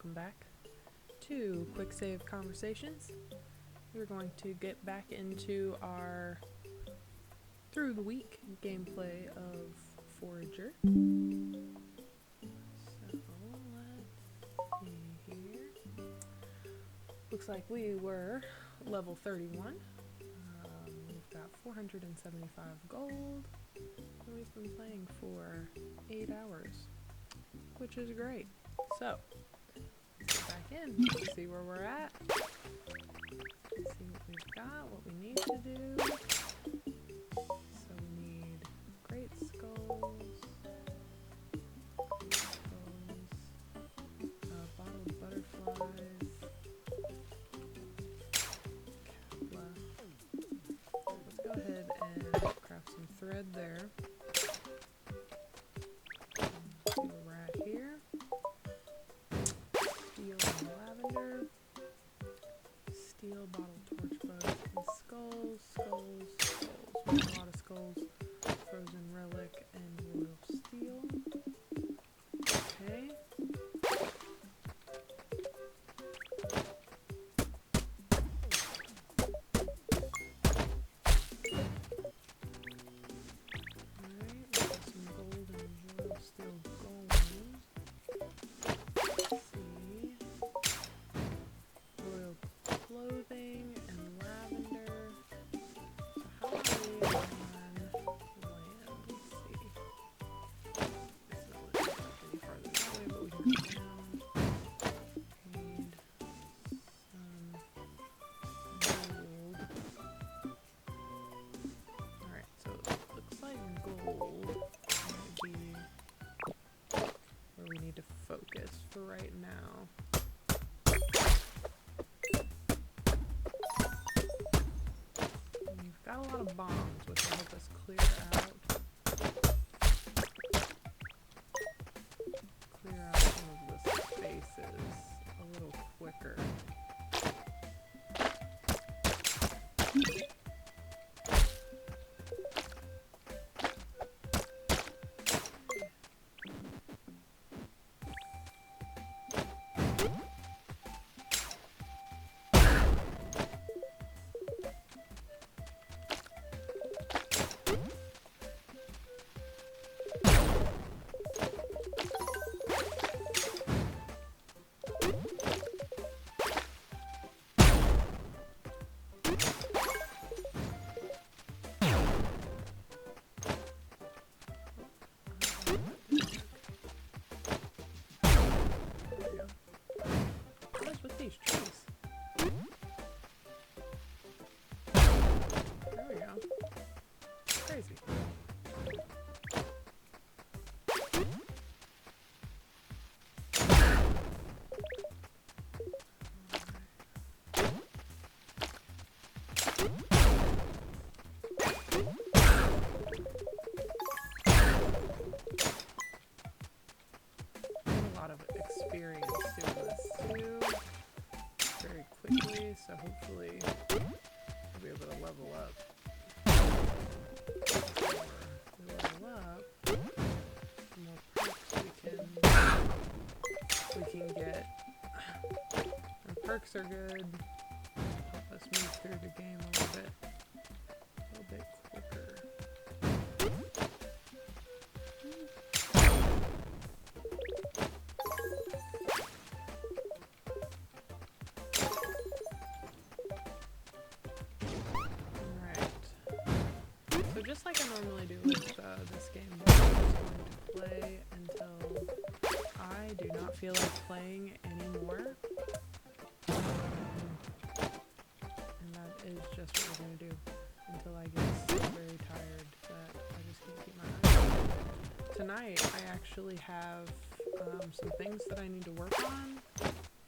welcome back to Quick Save Conversations. We're going to get back into our through the week gameplay of Forager. So let's see here. Looks like we were level 31. We've got 475 gold, and we've been playing for 8 hours, which is great. So, let's get back in, see where we're at, see what we've got, what we need to do. So we need great skulls, bottled butterflies, Kevlar. Let's go ahead and craft some thread there. See where we're at here. Steel and lavender, steel, bottle, torch buds, and skulls. We have a lot of skulls, frozen relic, and royal steel. Okay. Alright, we got some gold and royal steel golems. Royal clothing and lavender. So how are we on land? Let's see. It's not looking like any farther that way, but we can go down. Need some gold. Alright, so it looks like gold might be where we need to focus for right now. We've got a lot of bombs, which will help us clear out some of the spaces a little quicker. What is with these trees? There we go. Crazy. A lot of experience doing this too, very quickly, so hopefully we'll be able to level up. Before we level up, the more perks we can get. And perks are good, help us move through the game a little bit quicker. So just like I normally do with this game, I'm just going to play until I do not feel like playing anymore. And that is just what we're going to do until I get so very tired that I just can't keep my eyes open. Tonight I actually have some things that I need to work on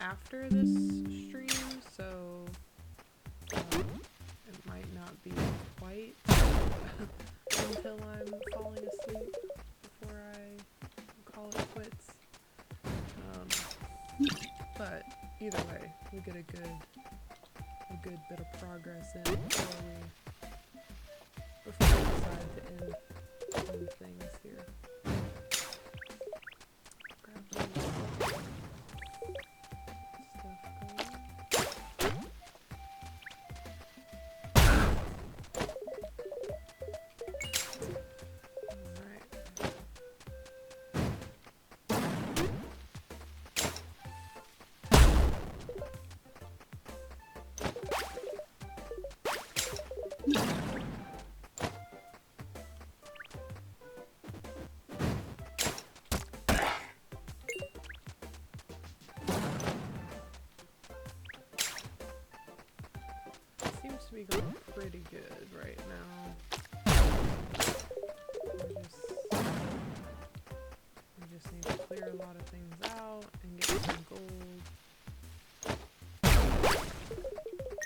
after this stream, so it might not be quite until I'm falling asleep before I call it quits. But either way, we get a good bit of progress in before we decide to end things here. Grab those. be going pretty good right now. We just need to clear a lot of things out and get some gold,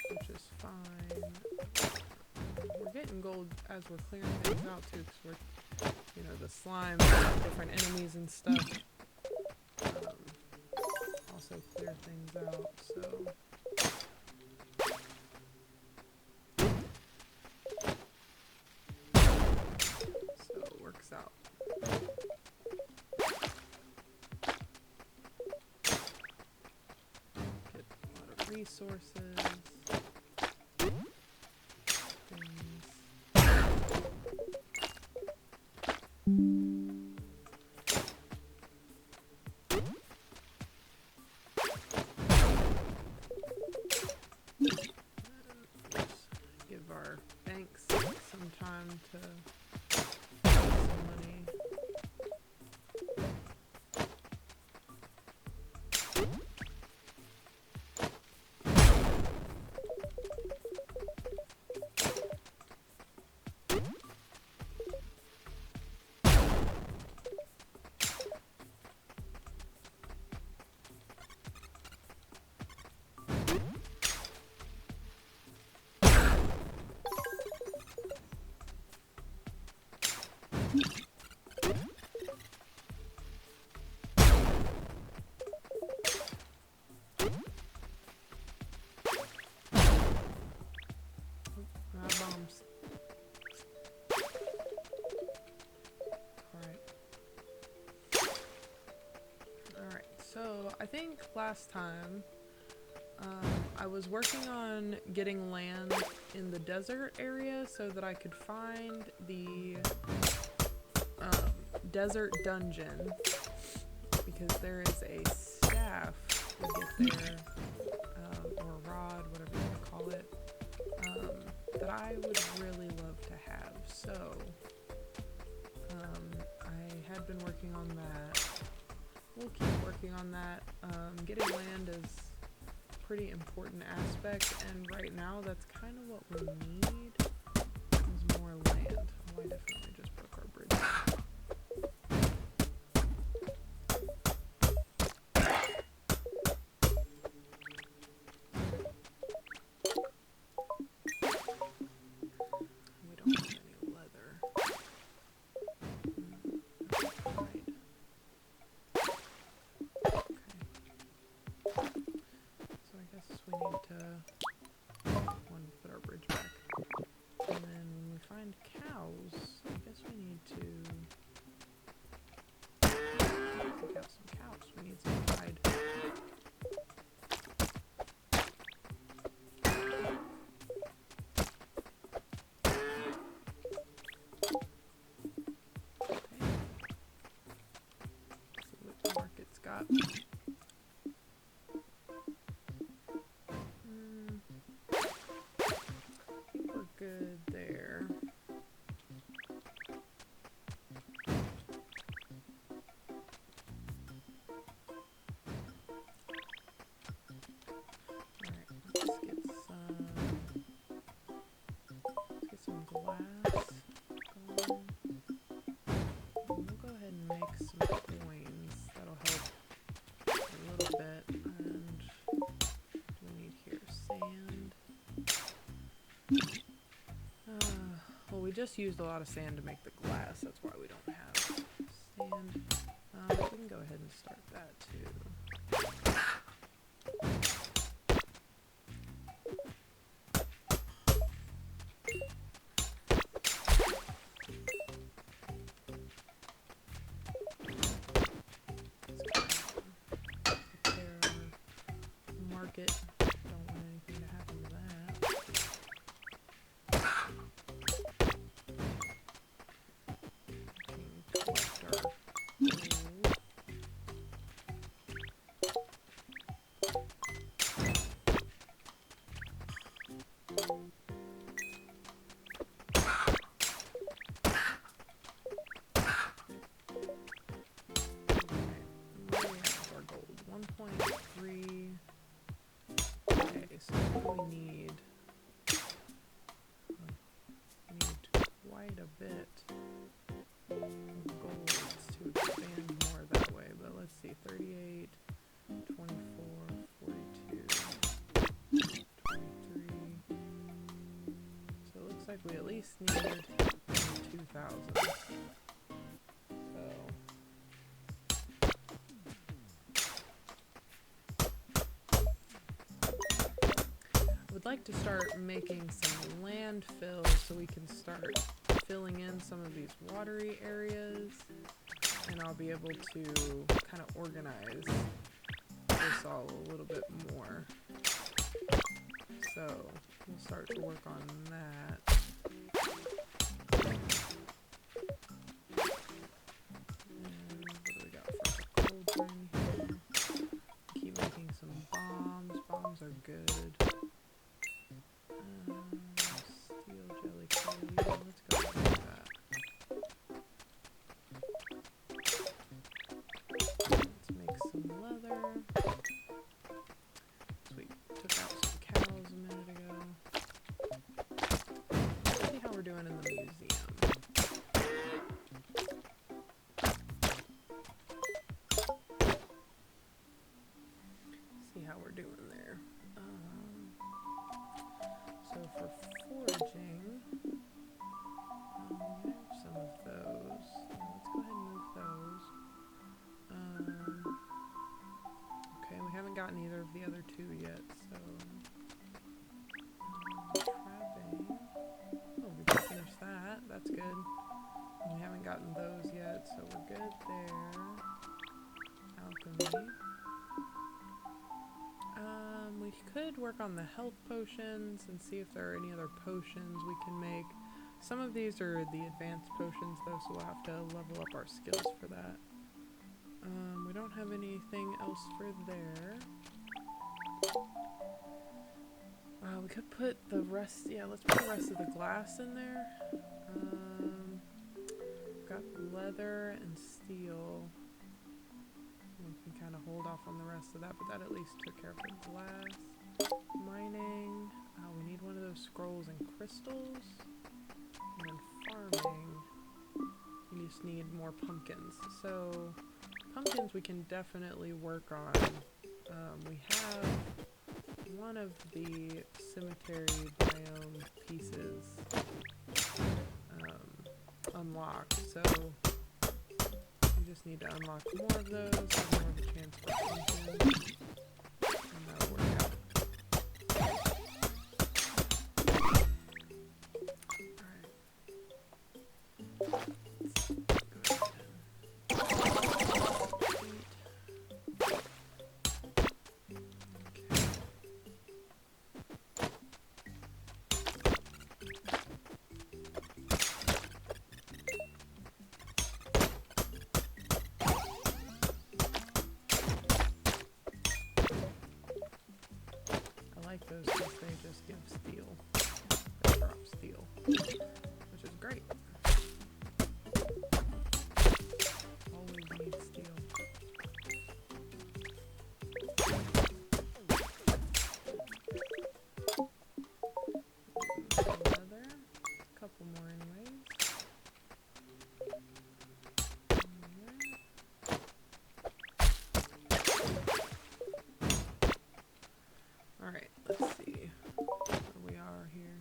which is fine. We're getting gold as we're clearing things out too, because we're, you know, the slime, different enemies and stuff. Also clear things out, so. So it works out. Get a lot of resources. Give our banks some time to get some money. Bombs. Alright, so I think last time I was working on getting land in the desert area so that I could find the desert dungeon, because there is a staff we get there, or a rod, whatever you want to call it, that I would really love to have. So I had been working on that. We'll keep working on that. Getting land is a pretty important aspect, and right now that's kind of what we need, is more land. Oh, I definitely just broke our bridge. Put our bridge back. And then when we find cows, I guess we need to pick out some cows. We need some hide. Okay. See what the market's got. Good there. Alright, let's get some glass going. And we'll go ahead and make some coins. That'll help a little bit. And what do we need here? Sand. Well, we just used a lot of sand to make the glass. That's why we don't have sand. We can go ahead and start that too. Prepare our market. Don't want anything to happen to that. Collect our gold. quite a bit of golds to expand more that way, but let's see, 38, 24, 42, 23. So it looks like we at least need 2,000. So I would like to start making some landfills so we can start filling in some of these watery areas, and I'll be able to kind of organize this all a little bit more. So we'll start to work on that. And what do we got for cauldron here? Keep making some bombs. Bombs are good. Steel jelly clay. Yeah, let's go with that. Let's make some leather. Sweet. Took out some cows a minute ago. Let's see how we're doing in the museum. See how we're doing there. So for foraging, we have some of those. Yeah, let's go ahead and move those. Okay, we haven't gotten either of the other two yet, so trapping. Oh, we can finish that. That's good. And we haven't gotten those yet, so we're good there. Alchemy. We could work on the health potions and see if there are any other potions we can make. Some of these are the advanced potions though, so we'll have to level up our skills for that. We don't have anything else for there. We could put the rest, yeah, let's put the rest of the glass in there. We've got leather and steel. We can kind of hold off on the rest of that, but that at least took care of the glass. Mining. We need one of those scrolls and crystals. And then farming. We just need more pumpkins. So pumpkins we can definitely work on. We have one of the cemetery biome pieces unlocked, so we just need to unlock more of those, have more of a chance for pumpkins, and that'll work out. I like those because they just give steel. They drop steel, which is great. Always need steel. Leather. A couple more anyways. Alright, let's see where we are here.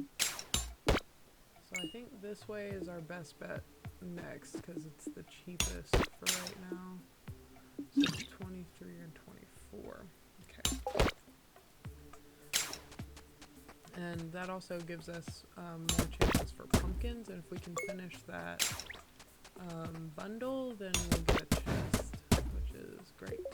So I think this way is our best bet next because it's the cheapest for right now. So 23 and 24. Okay. And that also gives us more chances for pumpkins, and if we can finish that bundle, then we'll get a chest, which is great.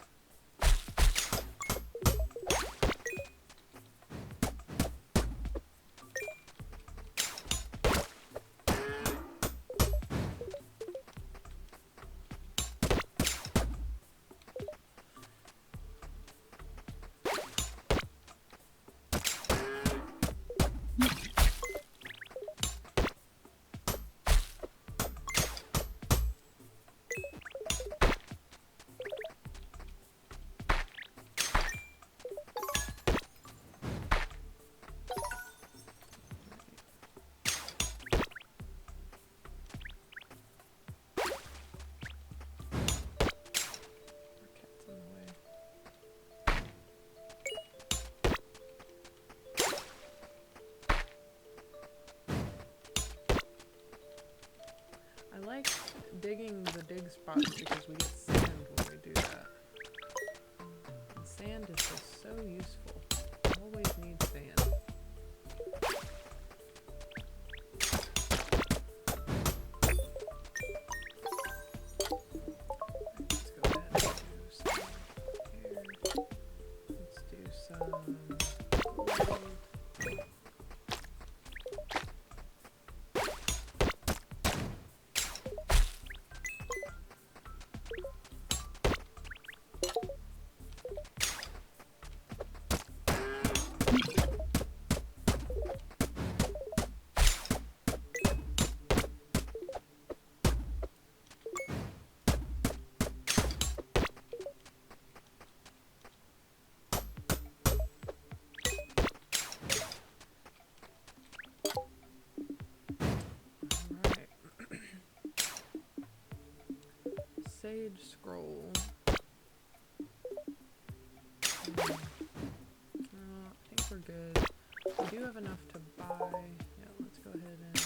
I like digging the dig spots because we get sand when we do that. And sand is just so useful. Always need sand. Let's go ahead and do some here. Let's do some gold. Sage scroll. I think we're good. We do have enough to buy. Yeah, let's go ahead and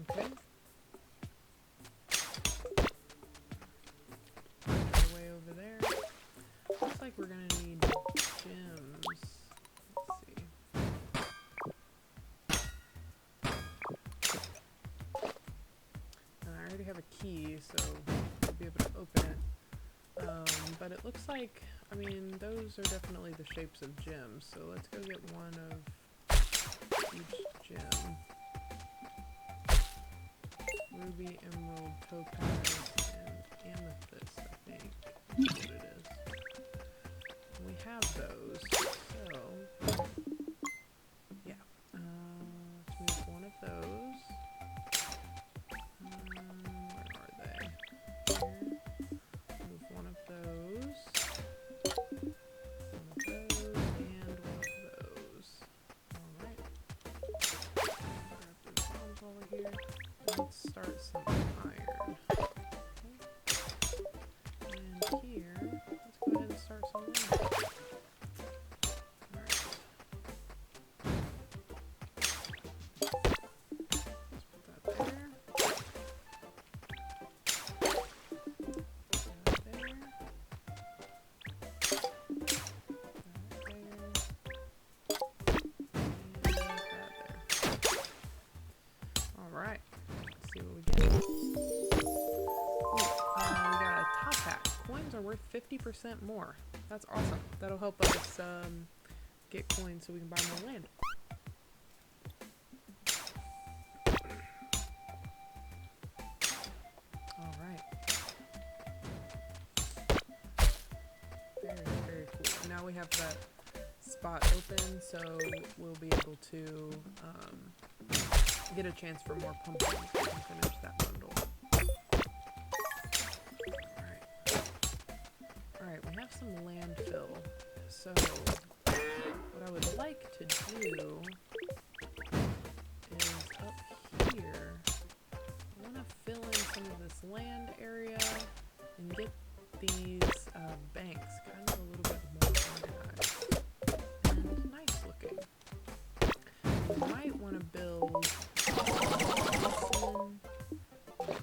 okay. Our way over there. Looks like we're gonna need gems. Let's see. And I already have a key, so we'll be able to open it. But it looks like, I mean, those are definitely the shapes of gems. So let's go get one of each gem. Ruby, emerald, topaz, and amethyst, I think. That's what it is. We have those, so yeah. Let's move one of those. Where are they? Here. Move one of those. One of those, and one of those. Alright. Grab those bombs while we're here. Let's start some iron. Okay. And here, let's go ahead and start some land. Alright. Let's put that there. That there. Alright, let's see what we get. Ooh, we got a top hat. Coins are worth 50% more. That's awesome. That'll help us get coins so we can buy more land. Alright. Very, very cool. Now we have that spot open, so we'll be able to get a chance for more pumpkins. We can finish that bundle. Alright, we have some landfill. So, what I would like to do is up here, I want to fill in some of this land area and get these banks kind of a little bit more organized and nice looking. We might want to build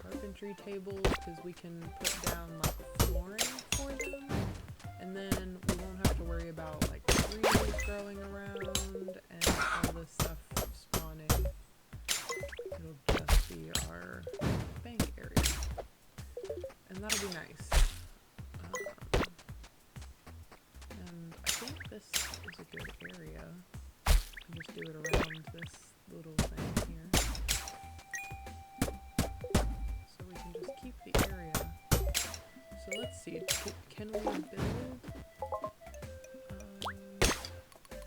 carpentry tables because we can put down like flooring for them, and then we won't have to worry about like trees growing around and all this stuff spawning. It'll just be our bank area, and that'll be nice. And I think this is a good area. Just do it around this little thing here. So we can just keep the area. So let's see, can we build?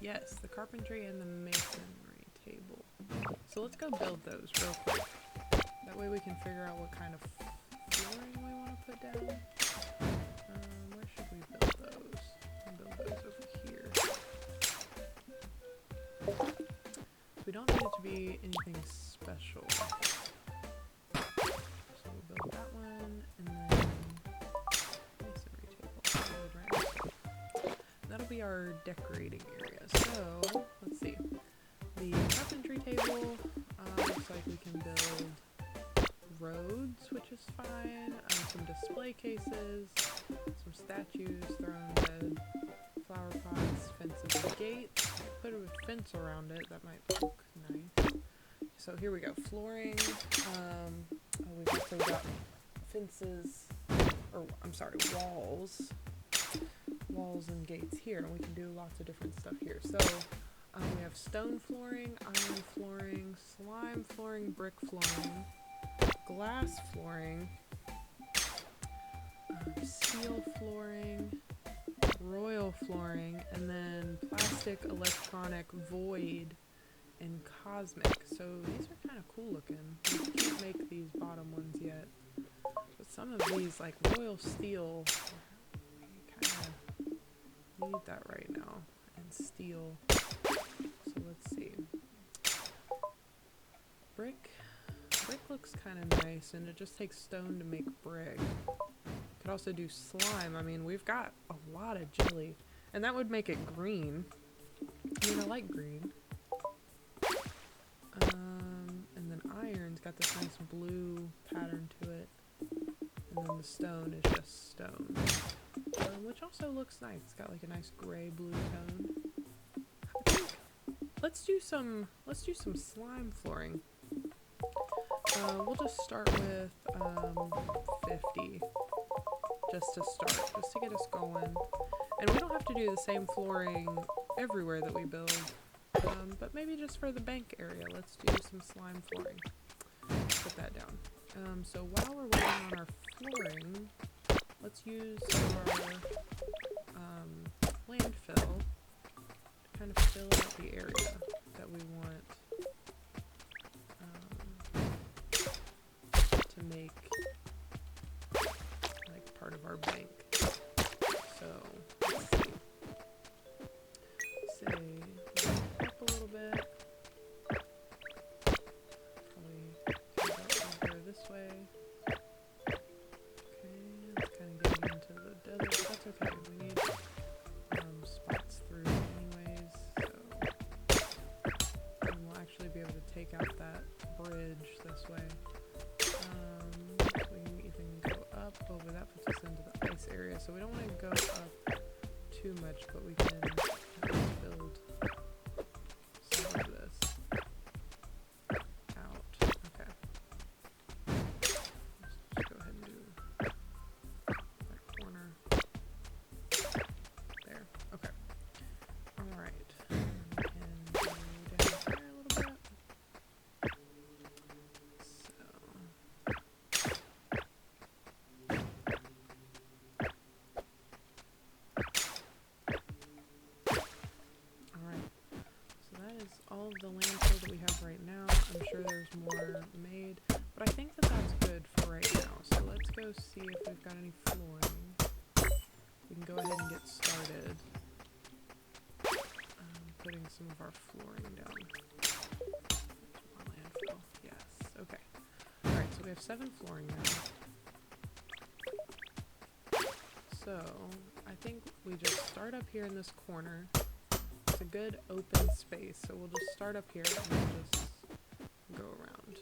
Yes, the carpentry and the masonry table. So let's go build those real quick. That way we can figure out what kind of flooring we want to put down. Where should we build those? We'll build those over here. We don't need it to be anything special. So we'll build that one, and then masonry table. Build right next to it. That'll be our decorating area. So let's see. the carpentry table. Looks like we can build roads, which is fine. Some display cases, some statues, throne bed, flower pots, fences, and gates. Put a fence around it, that might look nice. So here we go, flooring. We've also got fences, or I'm sorry, walls and gates here, and we can do lots of different stuff here. So we have stone flooring, iron flooring, slime flooring, brick flooring, glass flooring, steel flooring, royal flooring, and then plastic, electronic, void, and cosmic. So these are kind of cool looking. We can't make these bottom ones yet, but some of these, like royal steel, we kind of need that right now, and steel. So let's see. Brick looks kind of nice, and it just takes stone to make brick. Could also do slime. I mean, we've got a lot of jelly, and that would make it green. I mean, I like green. And then iron's got this nice blue pattern to it, and then the stone is just stone, which also looks nice. It's got like a nice gray blue tone. I think let's do some slime flooring. We'll just start with 50, just to start, just to get us going. And we don't have to do the same flooring everywhere that we build, but maybe just for the bank area, let's do some slime flooring. Put that down. So while we're waiting on our flooring, let's use our landfill to kind of fill out the area that we want to make like part of our bank. So let's see. Say up a little bit. Probably go over this way. Okay, it's kind of getting into the desert, but that's okay. We need spots through anyways, so and we'll actually be able to take out that bridge this way. We can even go up. Oh, but that puts us into the ice area, so we don't want to go up too much, but we can at least build some of this out. Okay. Let's go ahead and do that corner. There. Okay. Alright. We can go down here a little bit. All of the landfill that we have right now. I'm sure there's more made, but I think that that's good for right now. So let's go see if we've got any flooring. We can go ahead and get started putting some of our flooring down. More landfill. Yes. Okay. Alright, so we have 7 flooring now. So I think we just start up here in this corner. It's a good open space, so we'll just start up here and we'll just go around.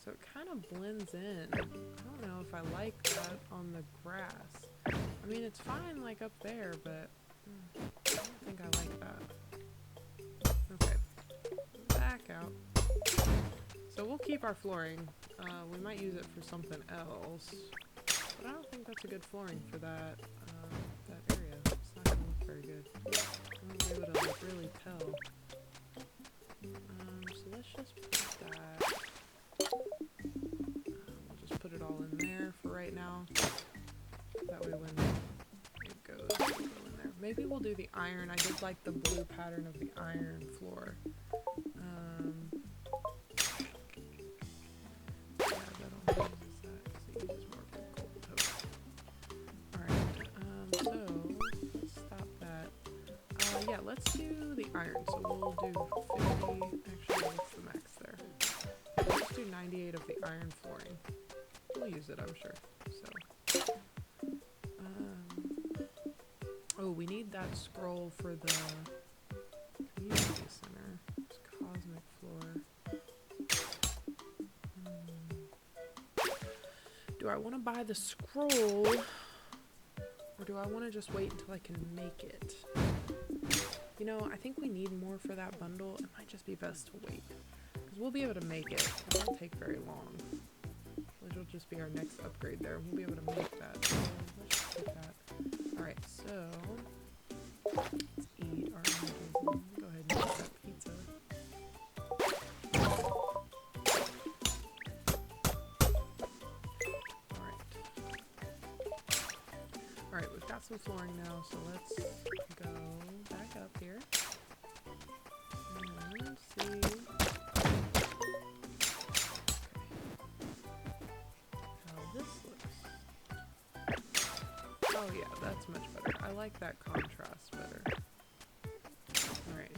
So it kind of blends in. I don't know if I like that on the grass. I mean, it's fine like up there, but I don't think I like that. Okay, back out. So we'll keep our flooring. We might use it for something else, but I don't think that's a good flooring for that area. It's not gonna look very good. I won't be able to like really tell. So let's just put that. We'll just put it all in there for right now. That way when it goes, it'll go in there. Maybe we'll do the iron. I did like the blue pattern of the iron floor. Yeah, let's do the iron. So we'll do 50. Actually, what's the max there? Let's do 98 of the iron flooring. We'll use it, I'm sure. So, oh, Oh, we need that scroll for the community center. It's cosmic floor. Do I want to buy the scroll, or do I want to just wait until I can make it? You know, I think we need more for that bundle. It might just be best to wait, because we'll be able to make it. It won't take very long. It'll just be our next upgrade there. We'll be able to make that. So let's just get that. Alright, so let's eat our images and go ahead and eat that pizza. Alright, we've got some flooring now, so let's go back up here and see how this looks. Oh yeah, that's much better. I like that contrast better. Alright,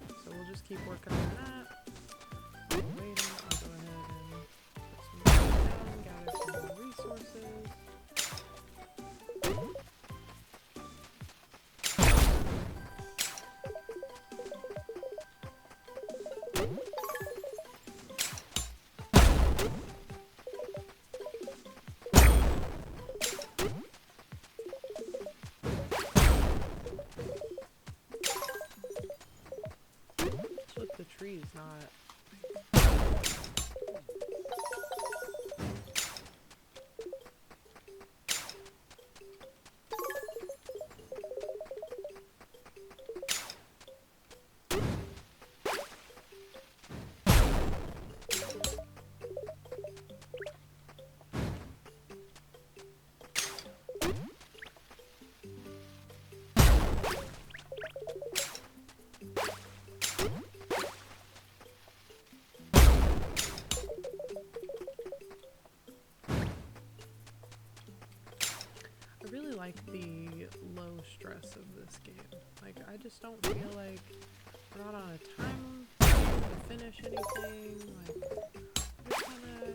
so we'll just keep working on that. While we're waiting, I'll go ahead and put some more down, gather some more resources. The tree's not. I really like the low stress of this game. Like, I just don't feel like we're not on a time frame to finish anything. Like, we're just kind of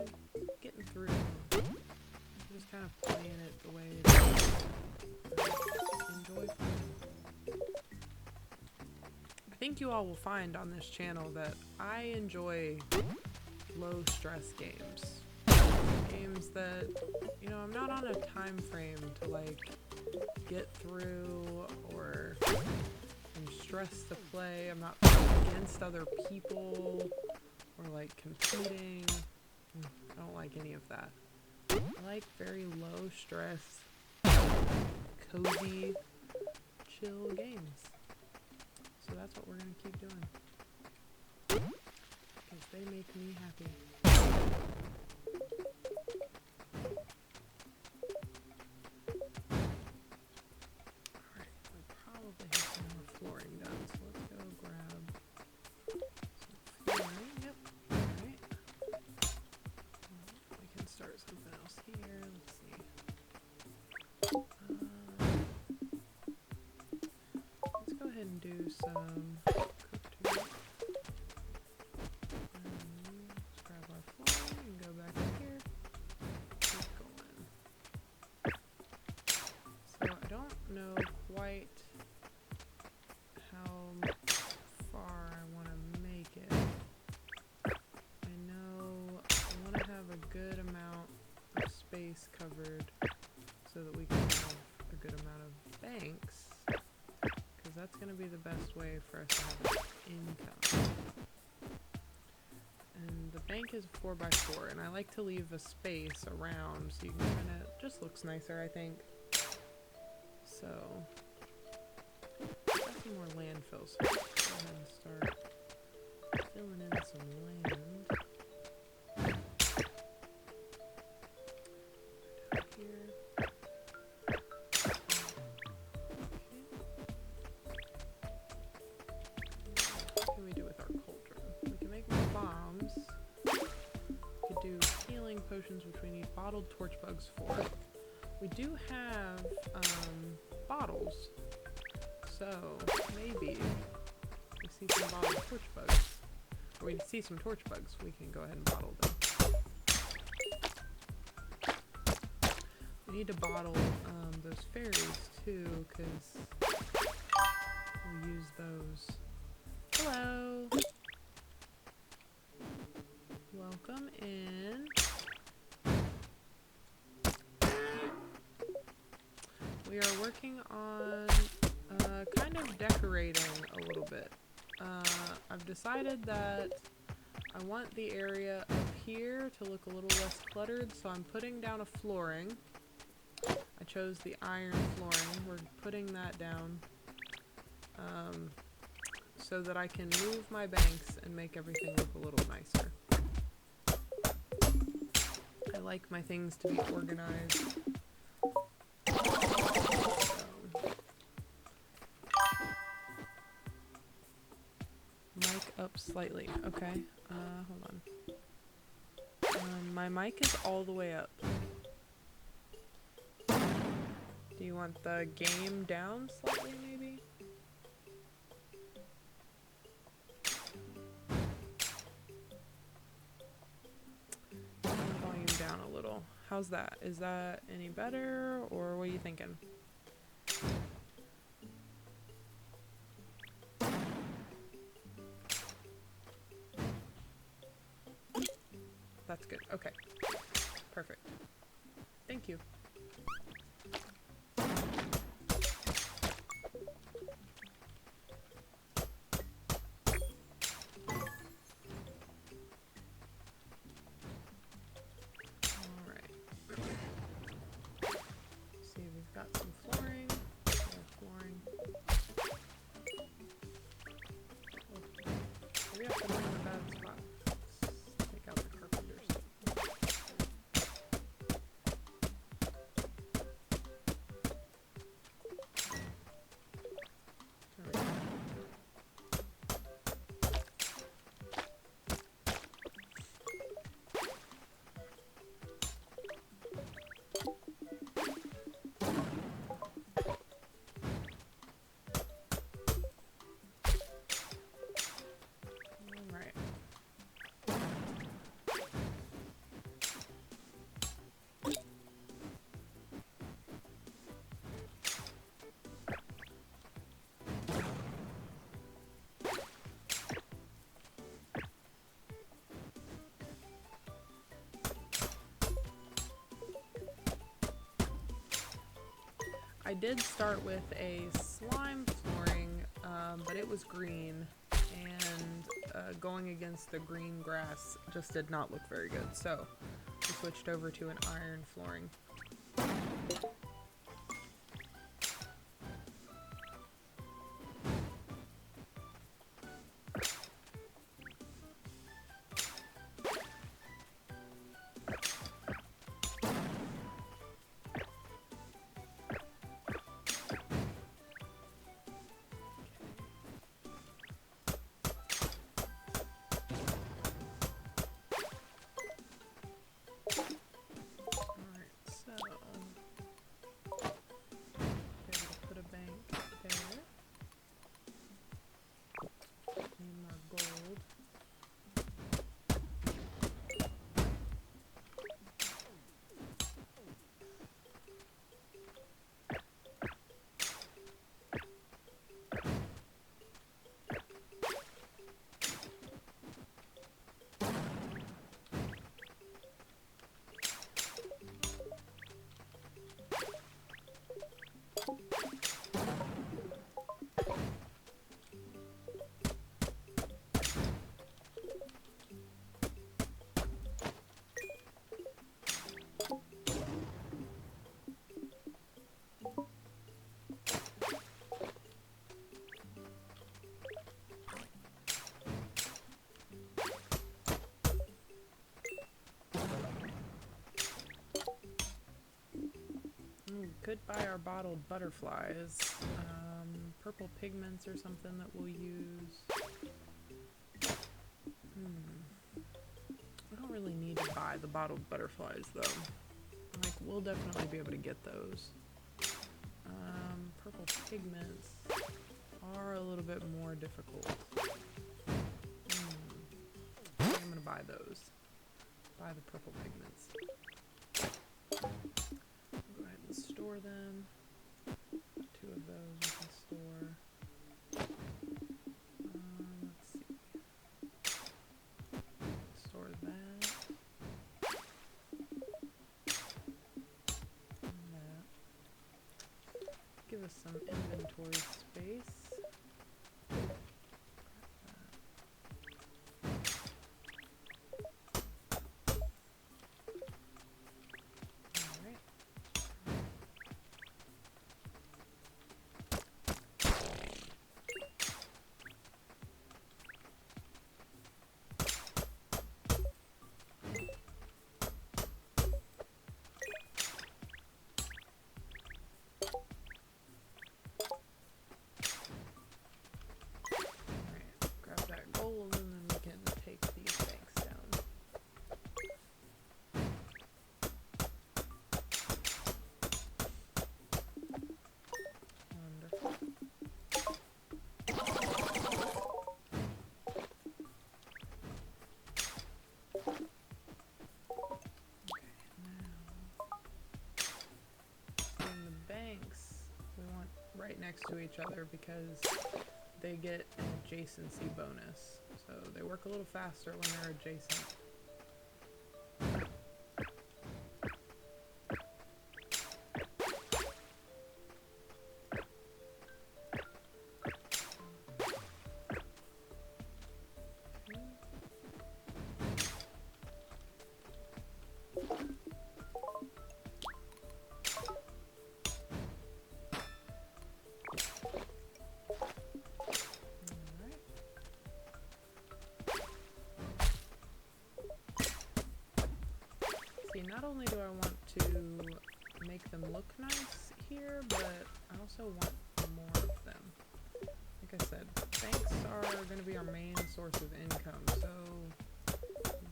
getting through. We're just kind of playing it the way it is. Enjoy playing. I think you all will find on this channel that I enjoy low stress games. Games that, you know, I'm not on a time frame to like get through, or I'm stressed to play. I'm not against other people or like competing. I don't like any of that. I like very low stress, cozy, chill games. So that's what we're gonna keep doing, because they make me happy. Flooring done, so let's go grab some flooring. Yep, alright. We can start something else here. Let's see. Let's go ahead and do some cooked meat. Let's grab our flooring and go back up here. Keep going. So I don't know quite how far I want to make it. I know I want to have a good amount of space covered so that we can have a good amount of banks, because that's going to be the best way for us to have income. And the bank is 4x4, and I like to leave a space around so you can kind of, just looks nicer, I think. So more landfills. So let's go ahead and start filling in some land. Down here. Okay. What can we do with our cauldron? We can make more bombs. We could do healing potions, which we need bottled torch bugs for. We do have bottles. So, maybe we see some bottled torch bugs, or we see some torch bugs, we can go ahead and bottle them. We need to bottle those fairies too, because we'll use those. Hello! Welcome in. We are working on kind of decorating a little bit. I've decided that I want the area up here to look a little less cluttered, so I'm putting down a flooring. I chose the iron flooring. We're putting that down so that I can move my banks and make everything look a little nicer. I like my things to be organized. Mic up slightly. Okay. Hold on. My mic is all the way up. Do you want the game down slightly, maybe? Volume down a little. How's that? Is that any better, or what are you thinking? That's good. Okay. Perfect. Thank you. Alright. See, we've got some flooring. Flooring. Oh, maybe I have to put in a bad spot. Let's take out the carpenters. There we go. Alright. I did start with a slime flooring, but it was green, and going against the green grass just did not look very good, so we switched over to an iron flooring. Could buy our bottled butterflies. Purple pigments or something that we'll use. I don't really need to buy the bottled butterflies though. Like, we'll definitely be able to get those. Purple pigments are a little bit more difficult. I think I'm gonna buy those. Buy the purple pigments. Go and store them. 2 of those we can store. Let's see. Store that. And that. Give us some inventory space. And then we can take these banks down. Wonderful. Okay, now in the banks we want right next to each other because they get an adjacency bonus. So they work a little faster when they're adjacent. Not only do I want to make them look nice here, but I also want more of them. Like I said, banks are going to be our main source of income, so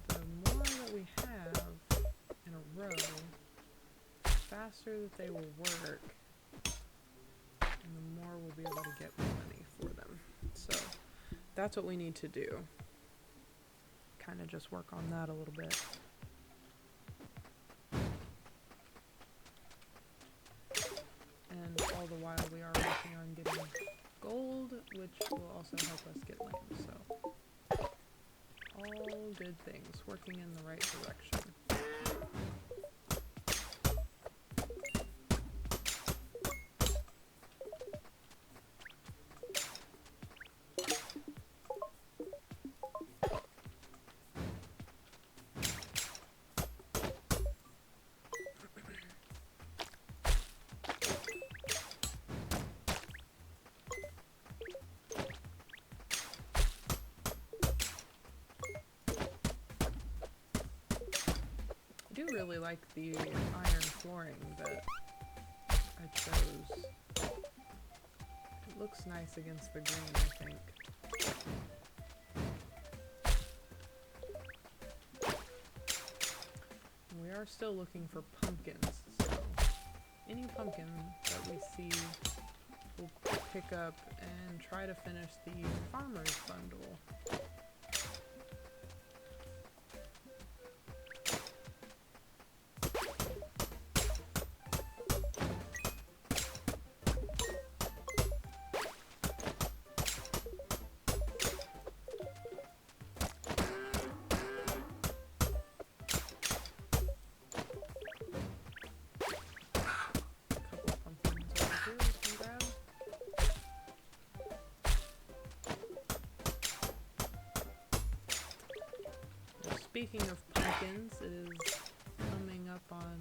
the more that we have in a row, the faster that they will work, and the more we'll be able to get money for them. So that's what we need to do. Kind of just work on that a little bit. And all the while we are working on getting gold, which will also help us get land. So all good things, working in the right direction. I do really like the iron flooring that I chose. It looks nice against the green, I think. We are still looking for pumpkins, so any pumpkin that we see we'll pick up and try to finish the farmer's bundle. Speaking of pumpkins, it is coming up on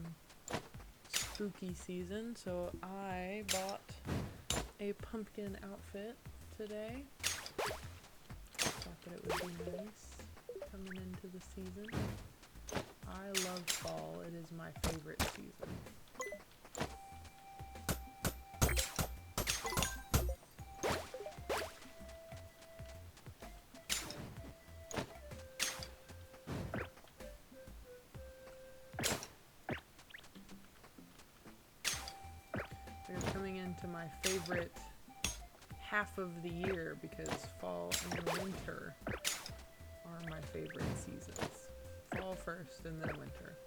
spooky season, so I bought a pumpkin outfit today. Thought that it would be nice coming into the season. I love fall, it is my favorite season. To my favorite half of the year because fall and winter are my favorite seasons. Fall first and then winter.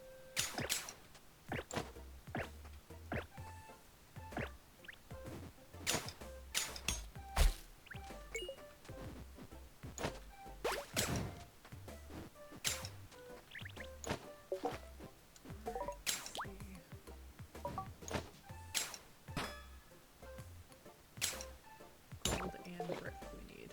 and brick we need.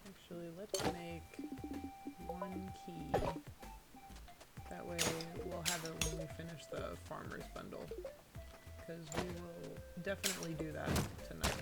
Actually, let's make one key. That way we'll have it when we finish the farmer's bundle. Because we will definitely do that tonight.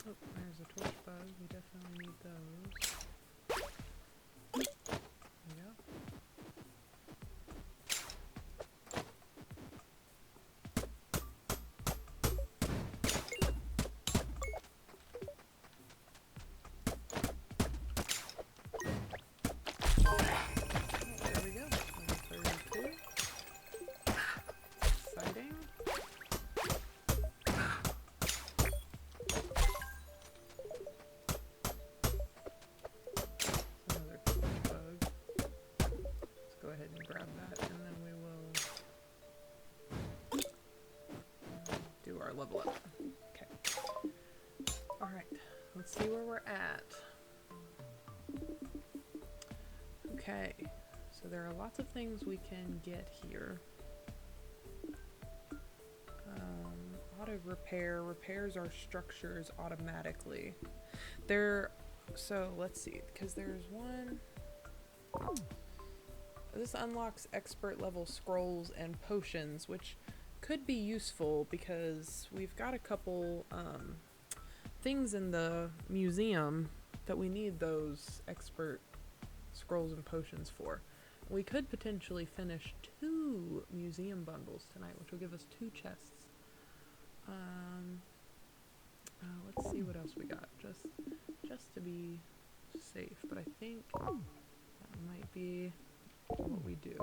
Oh, there's a torch bug. We definitely need those. There we go. Oh, there we go. Level 32. Exciting. Another torch bug. Let's go ahead and grab that, and then we will do our level up. Okay. Alright, let's see where we're at. Okay, so there are lots of things we can get here. Auto repair repairs our structures automatically. So let's see, because there's one. This unlocks expert level scrolls and potions, which could be useful because we've got a couple things in the museum that we need those expert scrolls and potions for. We could potentially finish 2 museum bundles tonight, which will give us 2 chests. Let's see what else we got, just to be safe, but I think that might be what we do.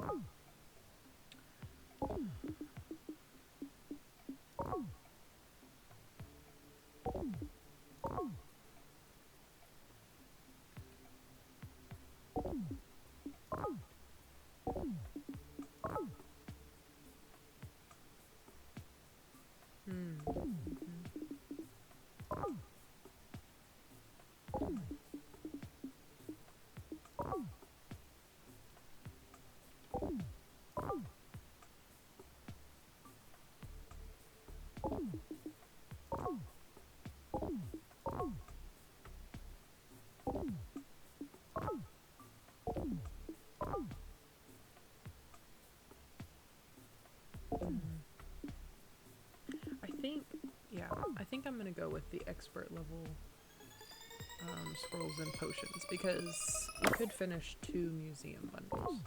I think I'm gonna go with the expert level scrolls and potions because we could finish 2 museum bundles.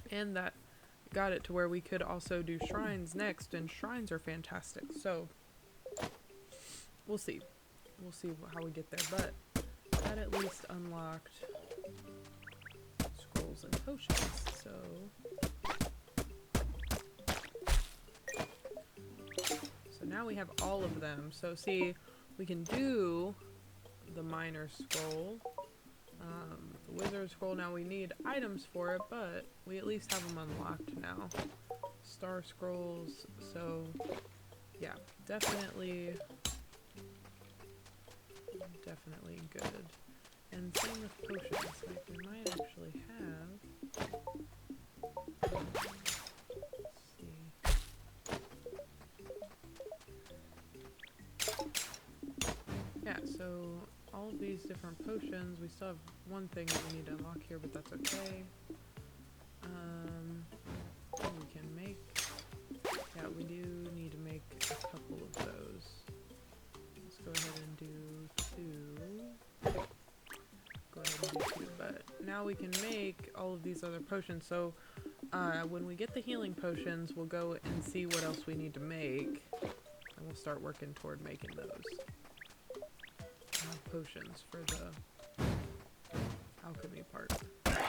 And that got it to where we could also do shrines next, and shrines are fantastic. So we'll see. We'll see how we get there, but that at least unlocked scrolls and potions. So now we have all of them. So see, we can do the miner scroll, the wizard scroll. Now we need items for it, but we at least have them unlocked now. Star scrolls. So yeah, definitely good. And same with potions. Like we might actually have. Yeah, so all of these different potions, we still have one thing that we need to unlock here, but that's okay. We can make, yeah, we do need to make a couple of those. Let's go ahead and do 2. Go ahead and do 2, but now we can make all of these other potions. So when we get the healing potions, we'll go and see what else we need to make, and we'll start working toward making those. Potions for the alchemy part. Okay,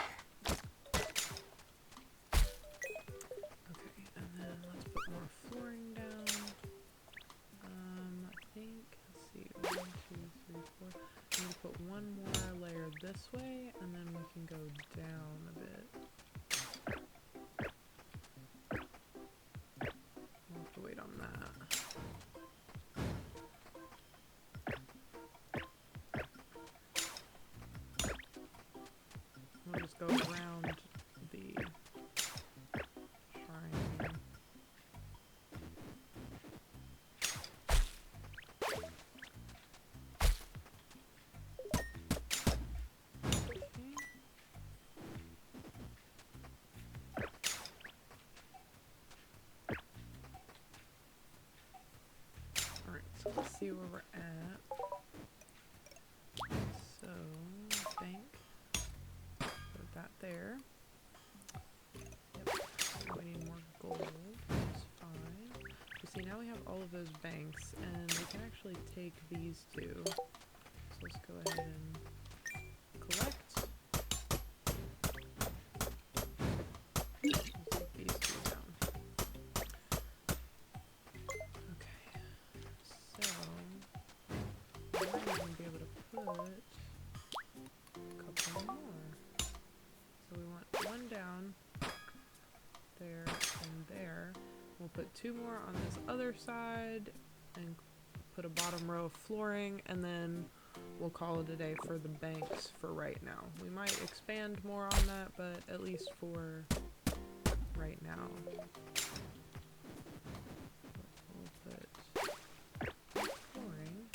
and then let's put more flooring down. I think, let's see, 1, 2, 3, 4. I'm gonna put one more layer this way, and then we can go down a bit. We'll have to wait on that. We'll just go around the shrine here. Okay. Alright, so let's see where we're at. So, bank. That there. Yep. So we need more gold. That's fine. You see, now we have all of those banks, and we can actually take these 2. So let's go ahead and collect. We'll take these 2 down. Okay. So we might even be able to put a couple more. So we want 1 down, there, and there. We'll put 2 more on this other side, and put a bottom row of flooring, and then we'll call it a day for the banks for right now. We might expand more on that, but at least for right now. We'll put flooring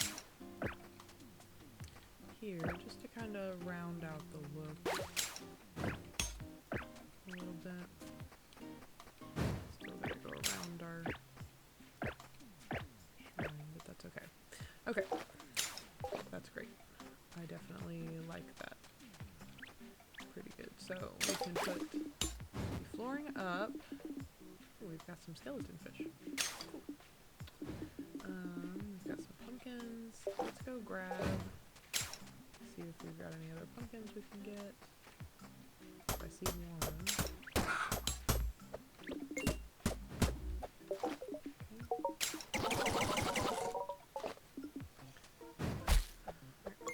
here, just to kind of round out the look. A little bit. Still gotta go around our shrine, but that's okay. Okay. That's great. I definitely like that. Pretty good. So we can put the flooring up. Ooh, we've got some skeleton fish. Cool. We've got some pumpkins. Let's go grab. See if we've got any other pumpkins we can get. I see one. Okay.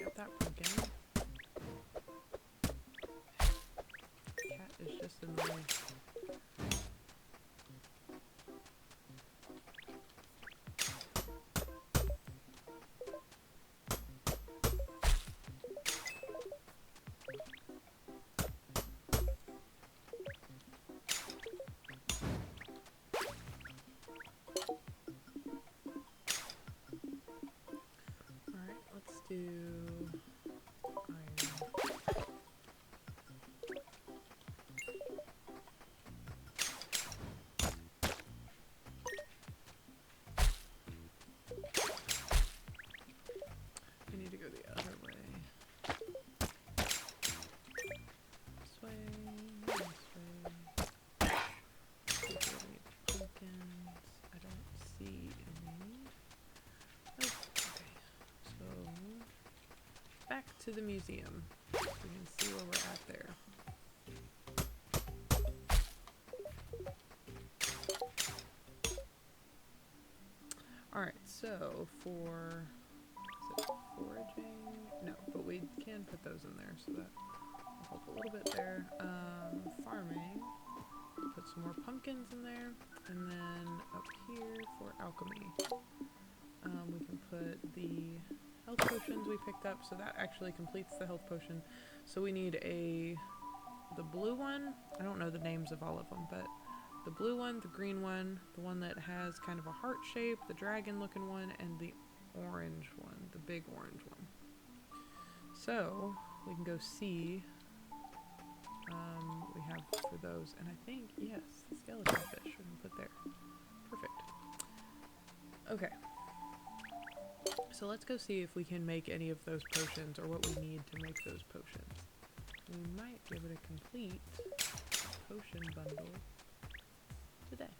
Got that pumpkin. Cat is just in the way. Do iron. to the museum so we can see where we're at there. Alright, so for, is it foraging? No, but we can put those in there, so that will help a little bit there. Farming, put some more pumpkins in there, and then up here for alchemy, we can put the health potions we picked up, so that actually completes the health potion. So we need the blue one, I don't know the names of all of them, but the blue one, the green one, the one that has kind of a heart shape, the dragon looking one, and the orange one, the big orange one. So we can go see we have for those, and I think, yes, the skeleton fish we can put there. Perfect. Okay. So let's go see if we can make any of those potions, or what we need to make those potions. We might be able to complete the potion bundle today.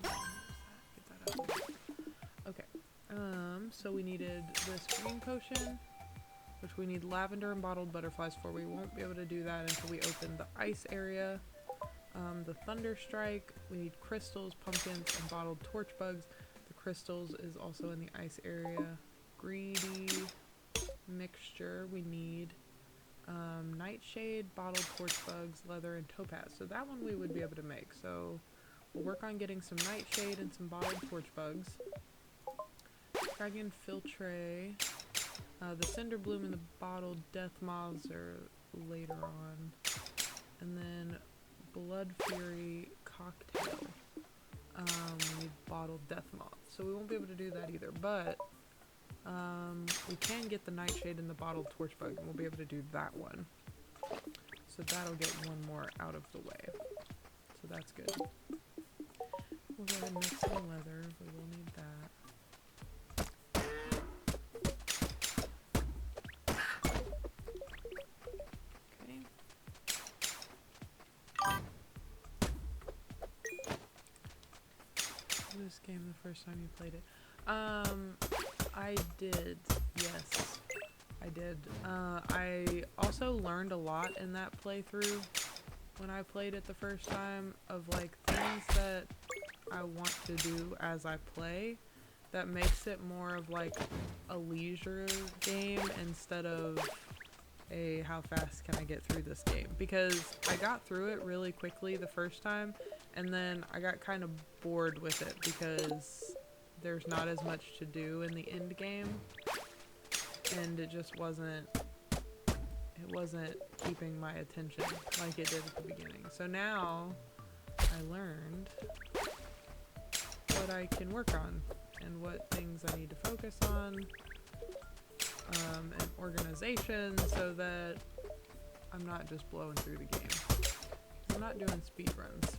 Get that out. Okay. So we needed this green potion, which we need lavender and bottled butterflies for. We won't be able to do that until we open the ice area. The thunder strike, we need crystals, pumpkins, and bottled torch bugs. The crystals is also in the ice area. Greedy mixture, we need nightshade, bottled torch bugs, leather, and topaz. So that one we would be able to make. So we'll work on getting some nightshade and some bottled torch bugs. Dragon filtre. The cinder bloom and the bottled death moths are later on. And then blood fury cocktail. We need bottled death moths. So we won't be able to do that either. But we can get the nightshade and the bottled torch bug, and we'll be able to do that one. So that'll get one more out of the way. So that's good. We'll go ahead and make some leather. We will need that. Okay. This game the first time you played it. I did, yes, I did. I also learned a lot in that playthrough when I played it the first time, of like things that I want to do as I play that makes it more of like a leisure game instead of a how fast can I get through this game, because I got through it really quickly the first time, and then I got kind of bored with it because there's not as much to do in the end game, and it just wasn't keeping my attention like it did at the beginning. So now I learned what I can work on and what things I need to focus on, and organization, so that I'm not just blowing through the game. I'm not doing speed runs.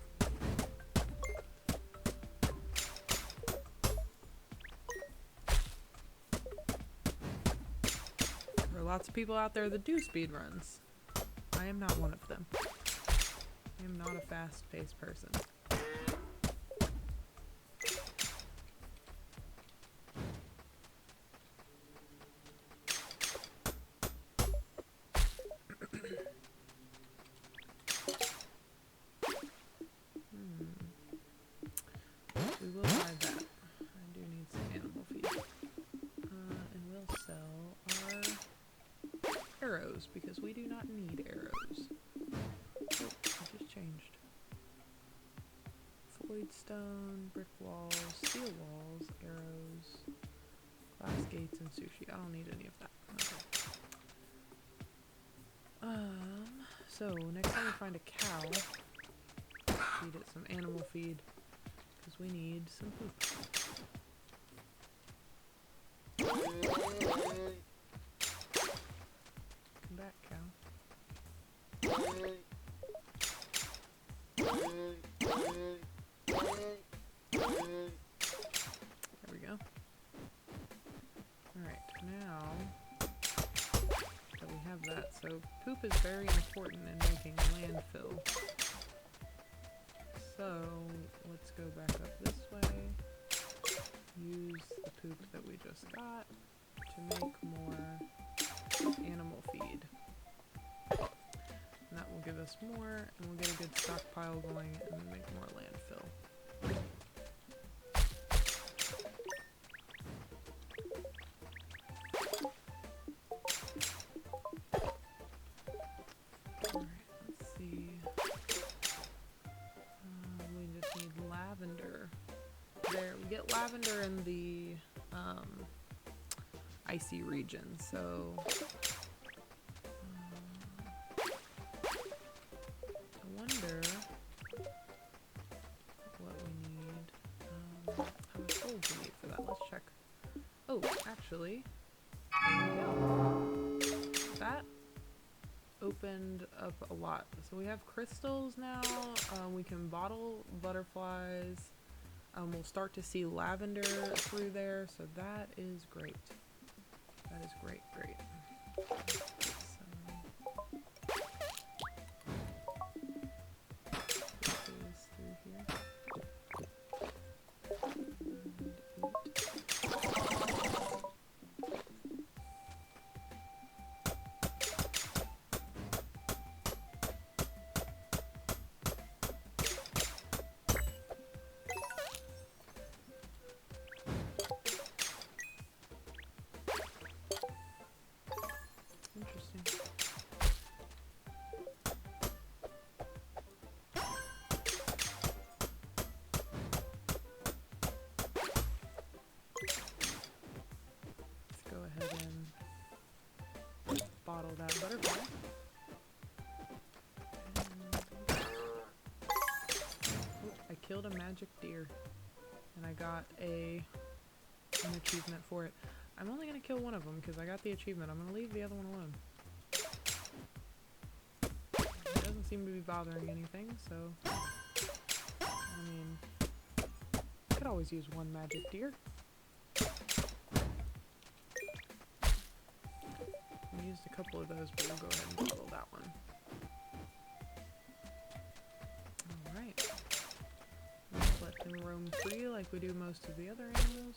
There are lots of people out there that do speed runs. I am not one of them. I am not a fast-paced person. We will buy that. I do need some animal feed. And we'll sell our arrows, because we do not need arrows. Oh, I just changed. Void stone, brick walls, steel walls, arrows, glass gates, and sushi. I don't need any of that. Okay. So next time we find a cow, feed it some animal feed, because we need some poop. Come back, cow. There we go. Alright, now that we have that, so poop is very important in making landfill. So let's go back up this way, use the poop that we just got to make more animal feed. And that will give us more, and we'll get a good stockpile going and make more landfill. Alright, let's see. We just need lavender. There, we get lavender in the icy region, so I wonder what we need. How much gold do we need for that? Let's check. Oh, actually, that opened up a lot. So we have crystals now. We can bottle butterflies. We'll start to see lavender through there, so that is great. That is great, great. Through here. Interesting. Let's go ahead and bottle that butterfly. I killed a magic deer, and I got an achievement for it. I'm only going to kill one of them because I got the achievement. I'm going to leave the other one alone. It doesn't seem to be bothering anything, so... I mean... I could always use one magic deer. We used a couple of those, but we'll go ahead and bottle that one. Alright. Let's let him roam free like we do most of the other animals.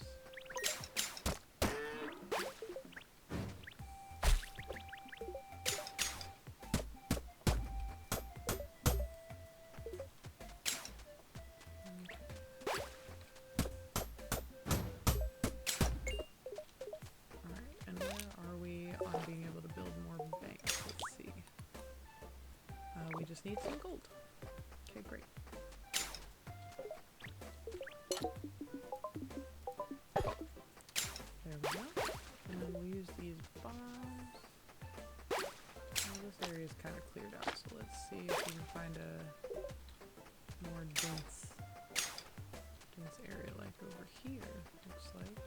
Being able to build more banks. Let's see. We just need some gold. Okay, great. There we go. And then we'll use these bombs. Well, this area is kind of cleared out, so let's see if we can find a more dense area like over here. Looks like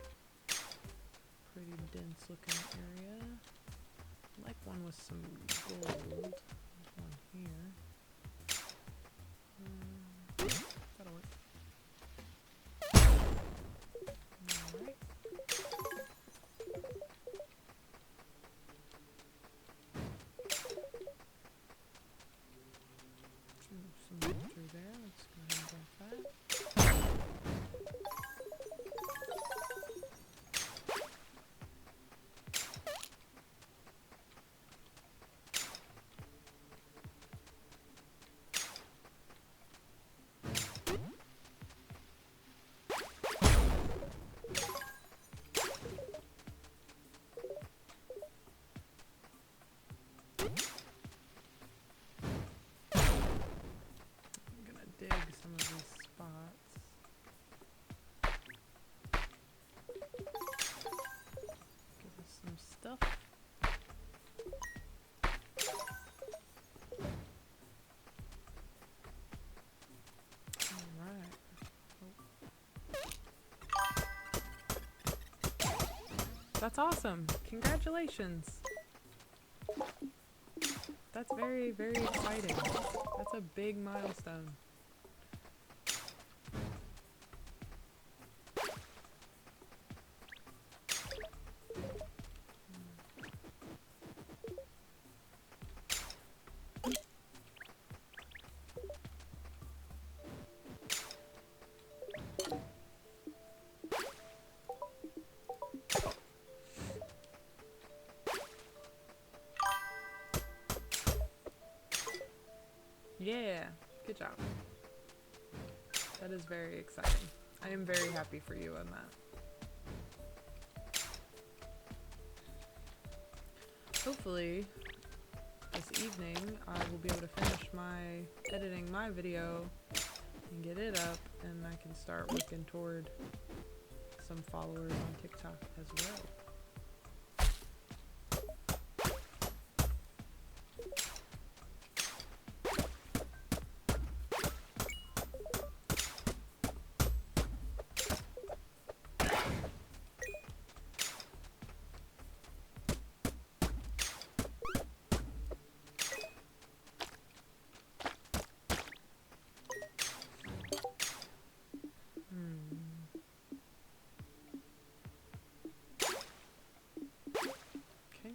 pretty dense looking area. Like one with some gold. There's one here. That'll work. Alright. Some wood through there. Let's go ahead and drop that. Dig some of these spots. Give us some stuff. Alright. Oh. That's awesome! Congratulations! That's very, very exciting. That's a big milestone. Yeah, good job. That is very exciting. I am very happy for you on that. Hopefully, this evening I will be able to finish editing my video and get it up, and I can start working toward some followers on TikTok as well. Okay.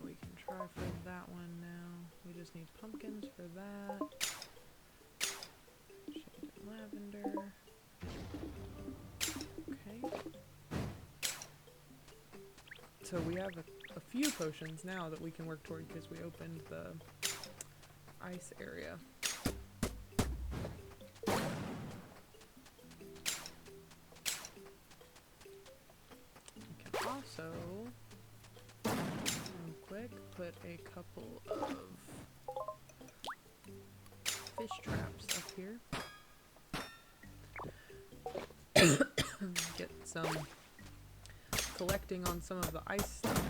We can try for that one now. We just need pumpkins for that. Shaded lavender. Okay. So we have a few potions now that we can work toward because we opened the ice area. We can also quick put a couple of fish traps up here. Get some collecting on some of the ice stuff.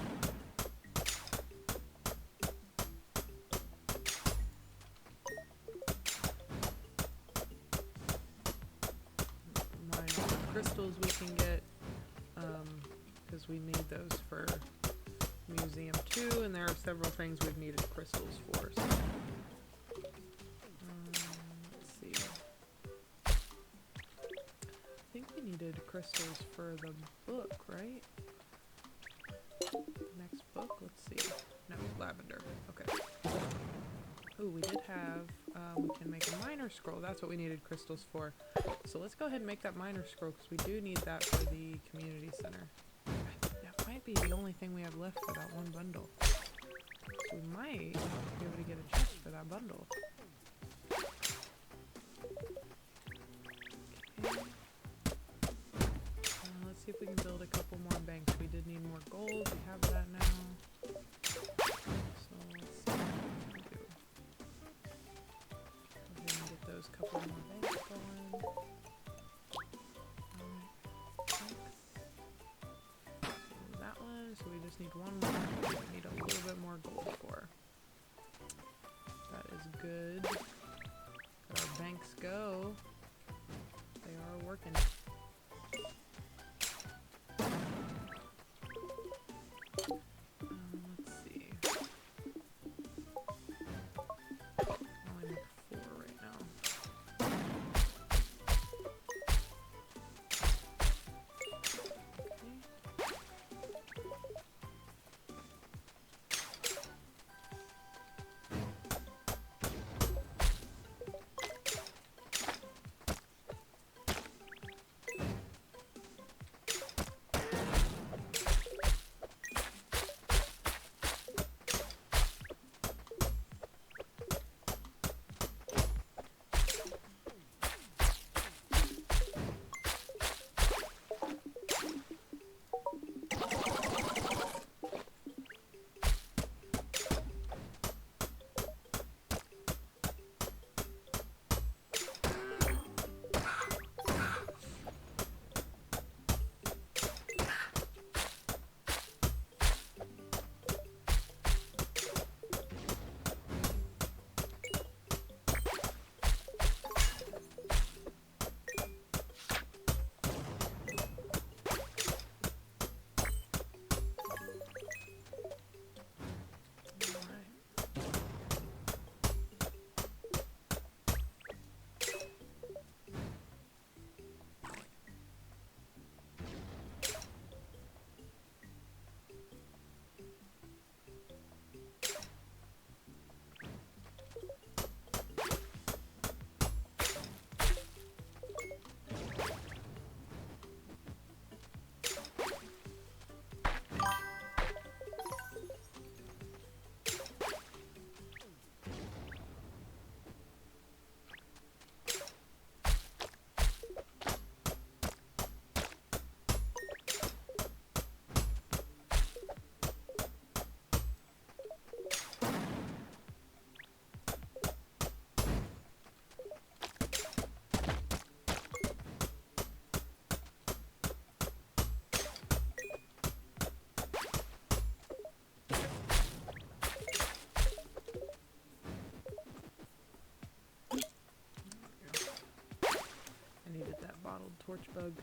Mine crystals we can get, because we need those for museum 2, and there are several things we've needed crystals for. So. Let's see. I think we needed crystals for the book, right? The next book? Let's see. No, lavender. Okay. Ooh, we did have, we can make a miner scroll. That's what we needed crystals for. So let's go ahead and make that miner scroll, because we do need that for the community center. That might be the only thing we have left for that one bundle. So we might be able to get a chest for that bundle. Okay. Let's see if we can build a couple more banks. We did need more gold. We have that now. So let's see what we can do. Go ahead and get those couple more banks going. So we just need one more. We need a little bit more gold for. That is good. Let our banks go. They are working. Let's see. I need 4 right now. torch bug.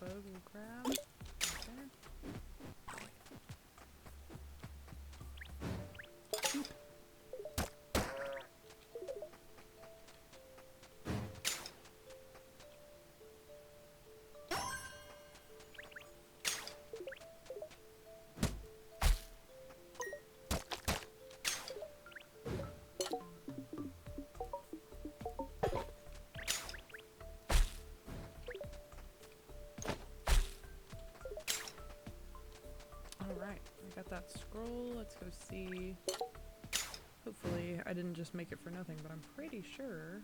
We'll grab. Okay. Alright, I got that scroll. Let's go see. Hopefully I didn't just make it for nothing, but I'm pretty sure.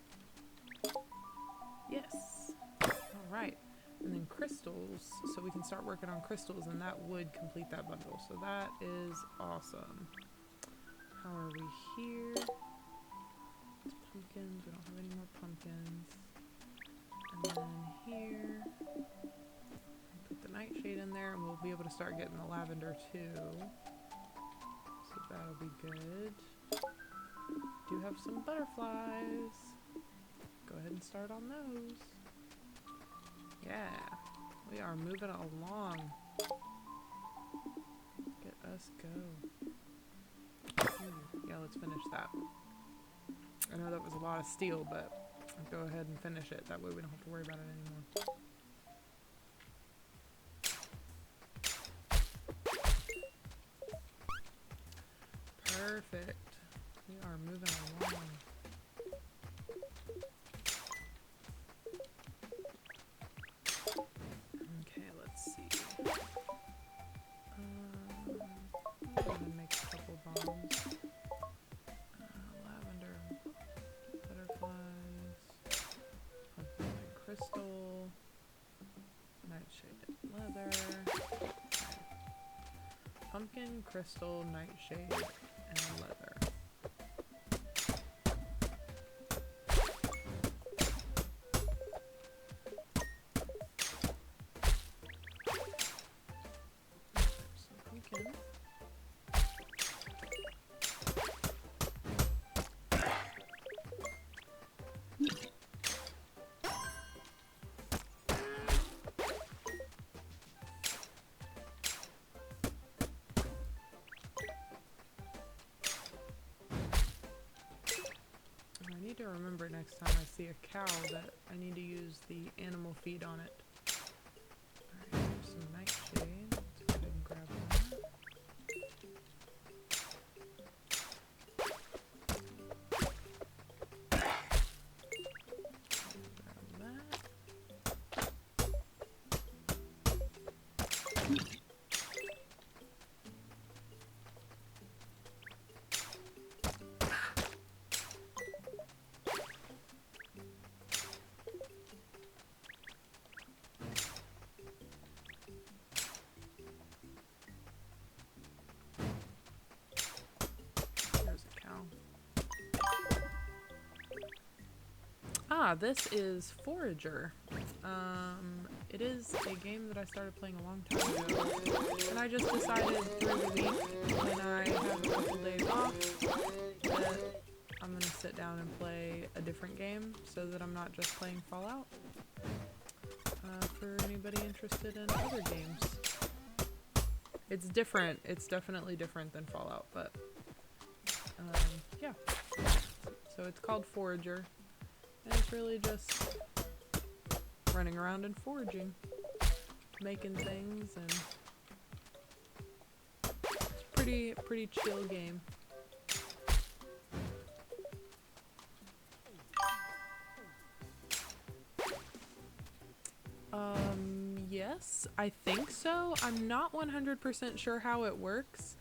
Yes! Alright, and then crystals, so we can start working on crystals, and that would complete that bundle. So that is awesome. How are we here? It's pumpkins. We don't have any more pumpkins. And then here. Put the nightshade in there, and we'll be able to start getting the lavender too. So that'll be good. Do have some butterflies. Go ahead and start on those. Yeah, we are moving along. Get us go. Ooh, yeah, let's finish that. I know that was a lot of steel, but I'll go ahead and finish it. That way we don't have to worry about it anymore. Perfect. We are moving along. Okay, let's see. I'm gonna make a couple bombs. Lavender, butterflies, pumpkin and crystal, nightshade leather. Okay. Pumpkin, crystal, nightshade, and leather. Some pumpkin. I need to remember next time I see a cow that I need to use the animal feed on it. Alright, here's some nightshade. Let's go ahead and grab that. Grab that. There's a cow. Ah, this is Forager. It is a game that I started playing a long time ago, and I just decided through the week when I have a couple days off that I'm gonna sit down and play a different game so that I'm not just playing Fallout. For anybody interested in other games. It's different. It's definitely different than Fallout, but yeah. So it's called Forager, and it's really just running around and foraging, making things, and it's pretty chill game. Yes. Yes, I think so. I'm not 100% sure how it works.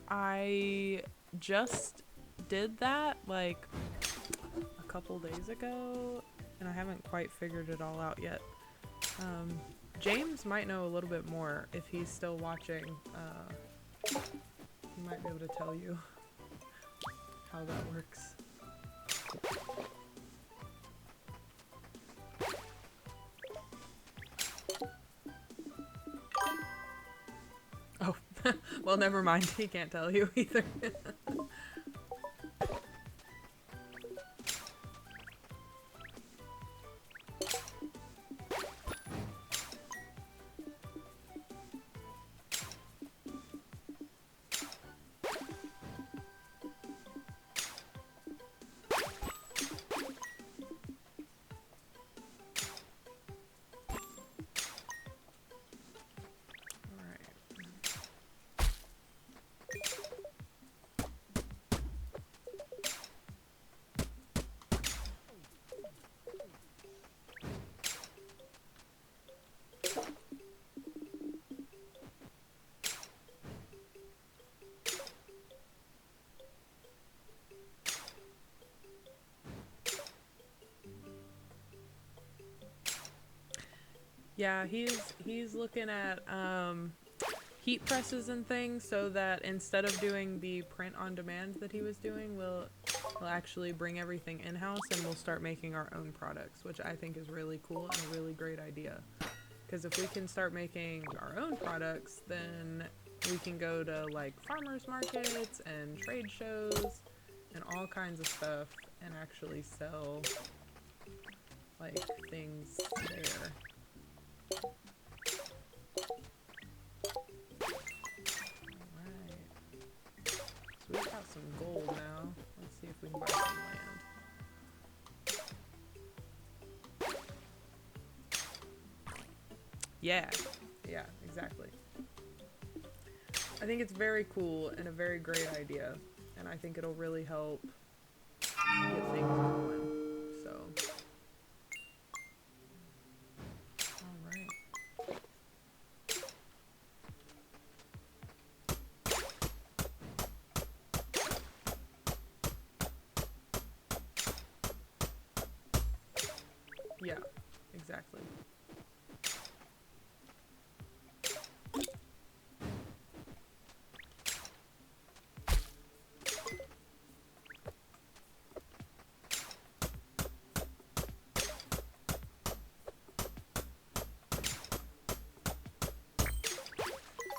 I just did that like a couple days ago, and I haven't quite figured it all out yet. James might know a little bit more if he's still watching. He might be able to tell you how that works. Oh, well, never mind. He can't tell you either. Yeah, he's looking at heat presses and things so that instead of doing the print on demand that he was doing, we'll actually bring everything in-house and we'll start making our own products, which I think is really cool and a really great idea. Because if we can start making our own products, then we can go to like farmers markets and trade shows and all kinds of stuff and actually sell like things there. We've got some gold now. Let's see if we can buy some land. Yeah, exactly. I think it's very cool and a very great idea, and I think it'll really help get things going. So, alright. Yeah, exactly.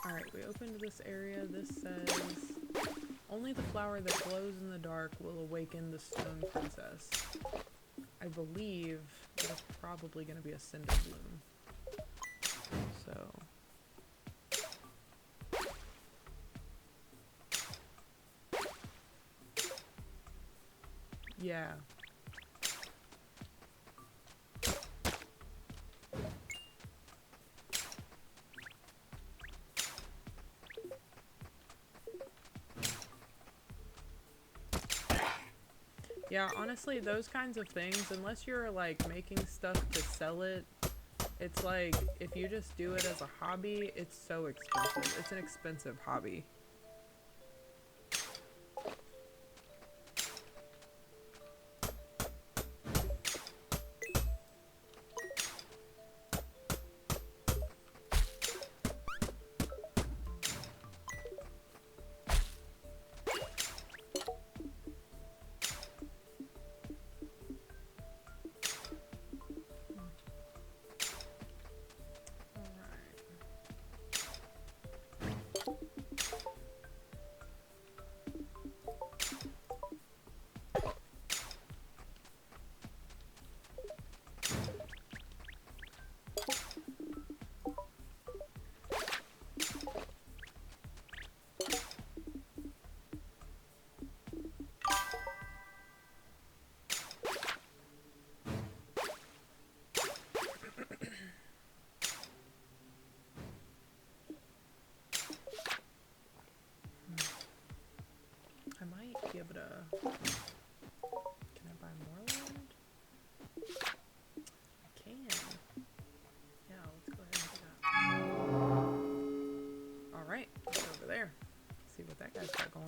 Alright, we opened this area. This says, only the flower that glows in the dark will awaken the stone princess. I believe that's probably going to be a cinder bloom. So... yeah. Yeah, honestly, those kinds of things, unless you're like making stuff to sell it, it's like if you just do it as a hobby, it's so expensive. It's an expensive hobby.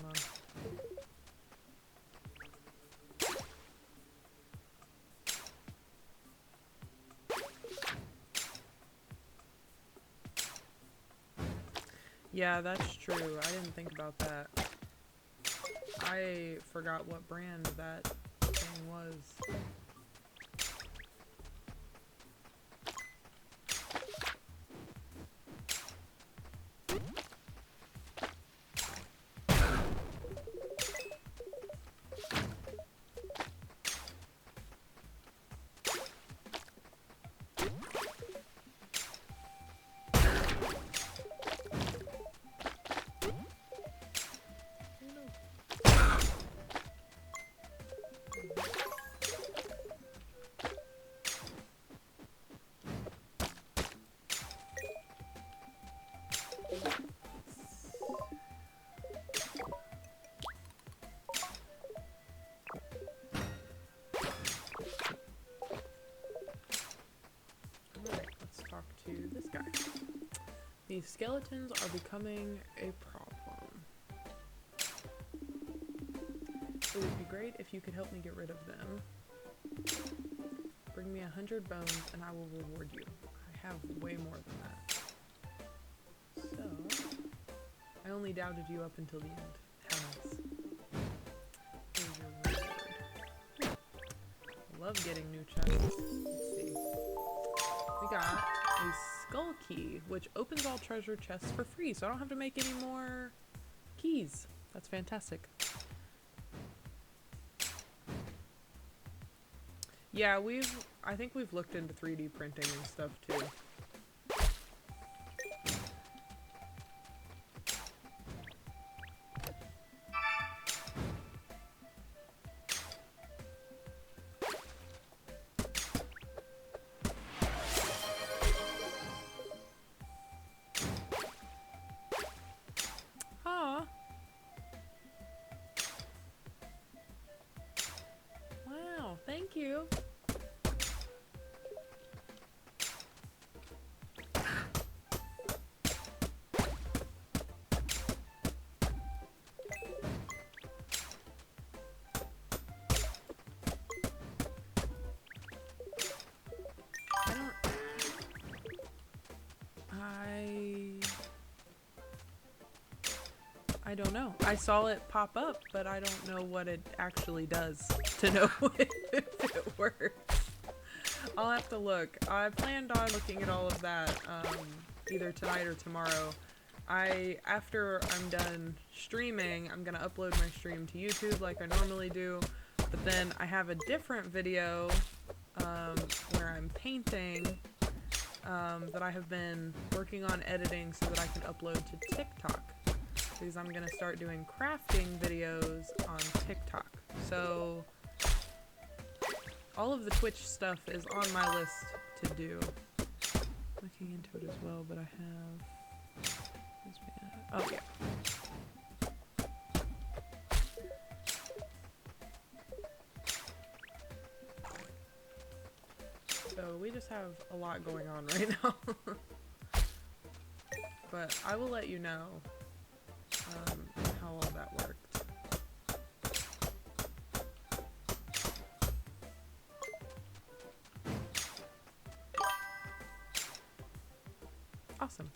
going on. Yeah, that's true. I didn't think about that. I forgot what brand that thing was. To this guy. These skeletons are becoming a problem. It would be great if you could help me get rid of them. Bring me 100 bones and I will reward you. I have way more than that. So, I only doubted you up until the end. How nice. Here's your reward. I love getting new chests. Let's see. We got a skull key, which opens all treasure chests for free, so I don't have to make any more keys. That's fantastic. Yeah, I think we've looked into 3D printing and stuff too. Thank you. I don't know. I saw it pop up, but I don't know what it actually does to know if it works. I'll have to look. I planned on looking at all of that either tonight or tomorrow. After I'm done streaming, I'm gonna upload my stream to YouTube like I normally do, but then I have a different video where I'm painting that I have been working on editing so that I can upload to TikTok. Because I'm gonna start doing crafting videos on TikTok. So all of the Twitch stuff is on my list to do. Looking into it as well, but I have... Oh yeah. So we just have a lot going on right now. But I will let you know how all that worked. Awesome.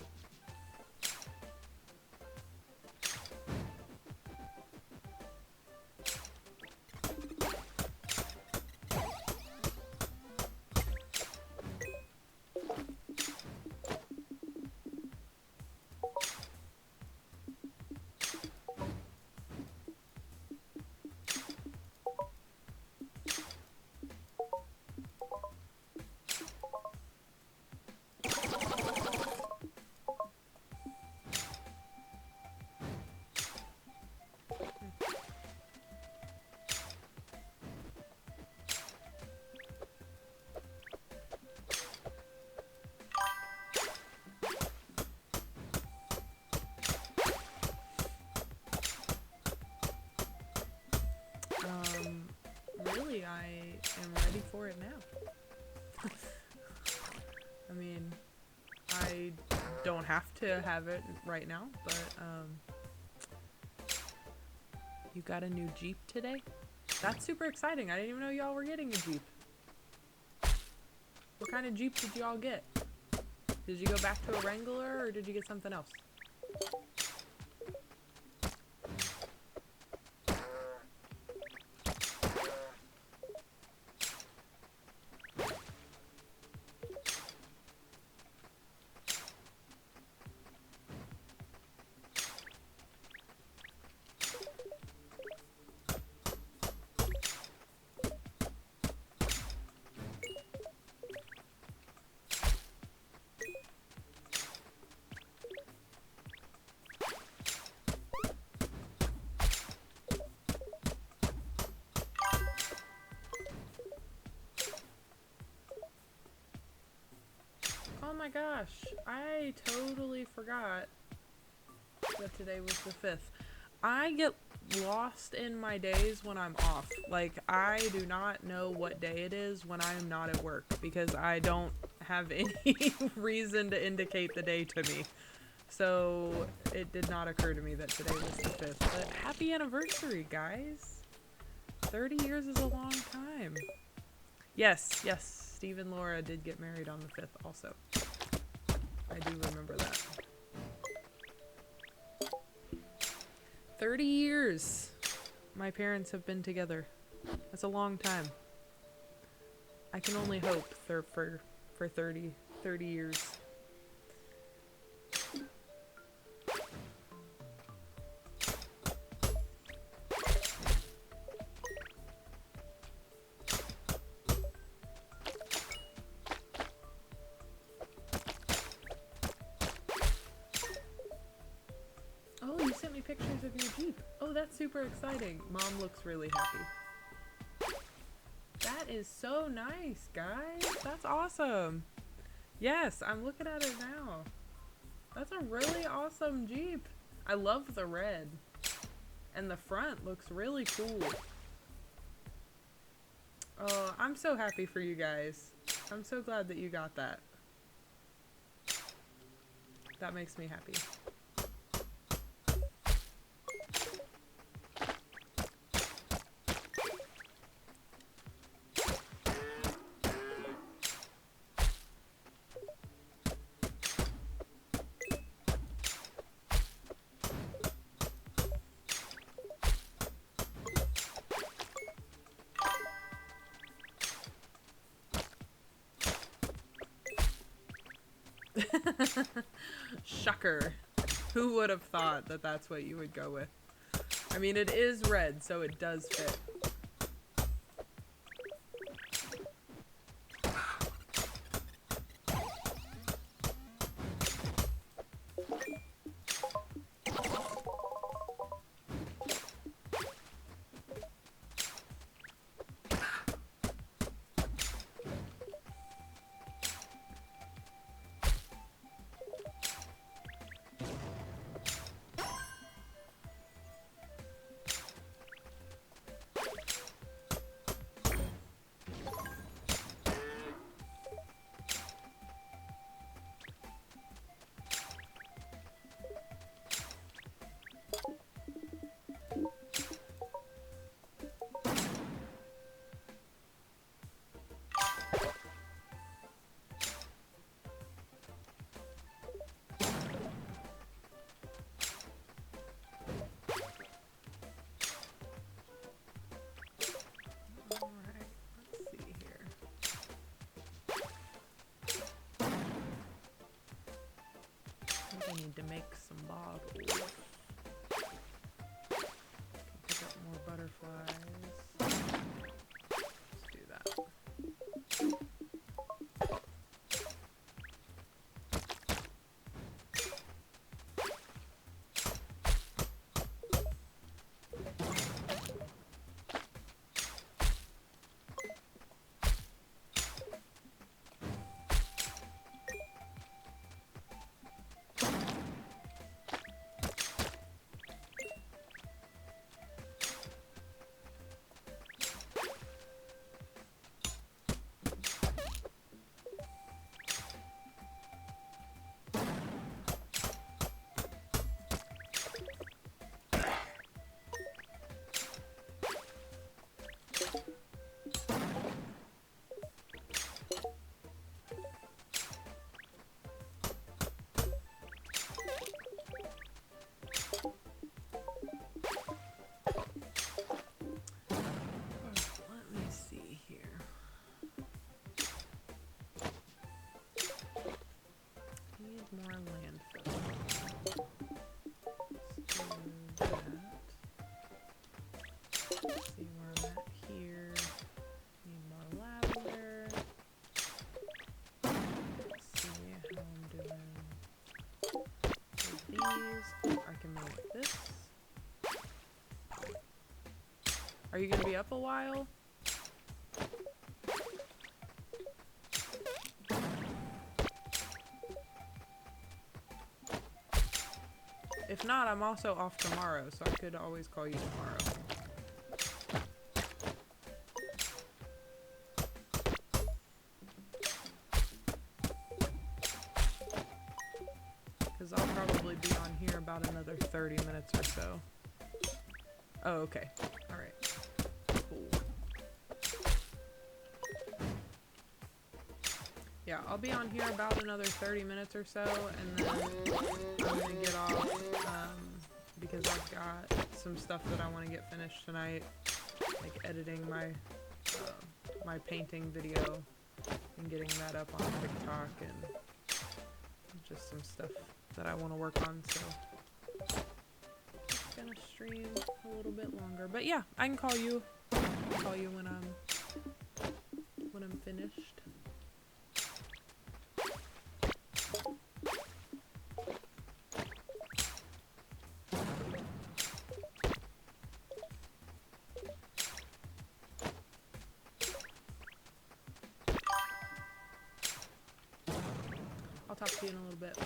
Really, I am ready for it now. I mean, I don't have to have it right now, but You got a new Jeep today? That's super exciting. I didn't even know y'all were getting a Jeep. What kind of Jeep did y'all get? Did you go back to a Wrangler or did you get something else? Oh my gosh, I totally forgot that today was the 5th. I get lost in my days when I'm off. Like, I do not know what day it is when I'm not at work because I don't have any reason to indicate the day to me. So it did not occur to me that today was the 5th. But happy anniversary, guys. 30 years is a long time. Yes, yes. Steve and Laura did get married on the 5th also. I do remember that. 30 years my parents have been together. That's a long time. I can only hope for 30 years. Oh, you sent me pictures of your Jeep. Oh, that's super exciting. Mom looks really happy. That is so nice, guys. That's awesome. Yes, I'm looking at it now. That's a really awesome Jeep. I love the red. And the front looks really cool. Oh, I'm so happy for you guys. I'm so glad that you got that. That makes me happy. Shocker. Who would have thought that that's what you would go with? I mean, it is red, so it does fit. Are you gonna be up a while? If not, I'm also off tomorrow, so I could always call you tomorrow. Because I'll probably be on here about another 30 minutes or so. Oh, okay. Alright. Cool. Yeah, I'll be on here about another 30 minutes or so, and then I'm gonna get off, because I've got some stuff that I want to get finished tonight, like editing my, my painting video, and getting that up on TikTok, and just some stuff that I want to work on, so just gonna stream a little bit longer. But yeah, I can call you. I'll call you when I'm finished. I'll talk to you in a little bit.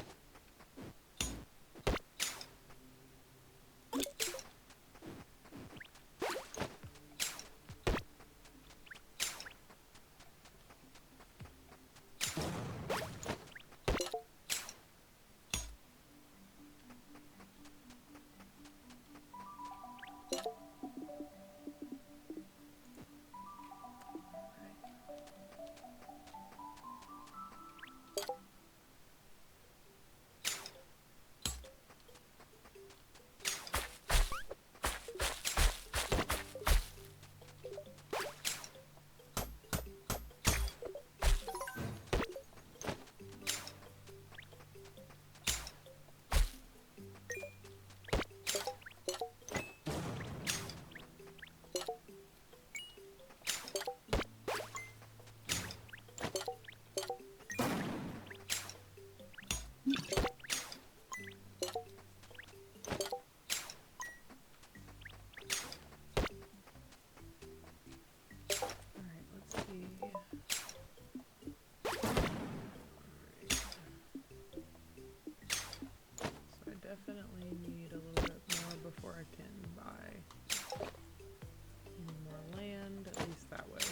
Definitely need a little bit more before I can buy any more land, at least that way.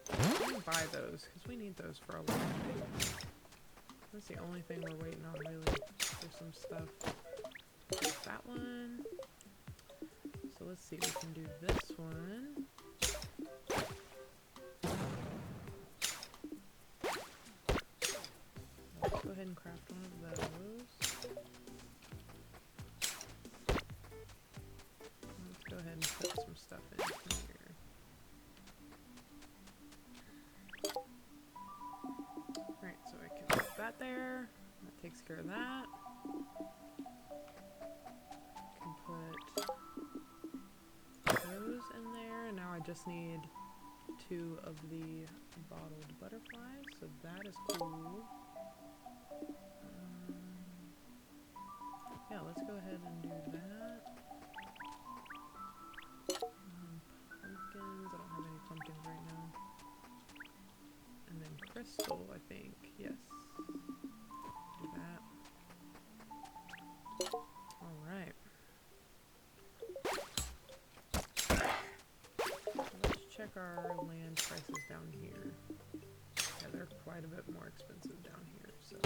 I can buy those, because we need those for a lot of things. That's the only thing we're waiting on, really, for some stuff. That one. So let's see, we can do this one. Let's go ahead and craft one of those. Let's go ahead and put some stuff in here. Alright, so I can put that there. That takes care of that. Can put those in there. And now I just need 2 of the bottled butterflies, so that is cool. Yeah, let's go ahead and do that. Pumpkins, I don't have any pumpkins right now. And then crystal, I think, yes. Do that. Alright. Let's check our land prices down here. Yeah, they're quite a bit more expensive down here, so.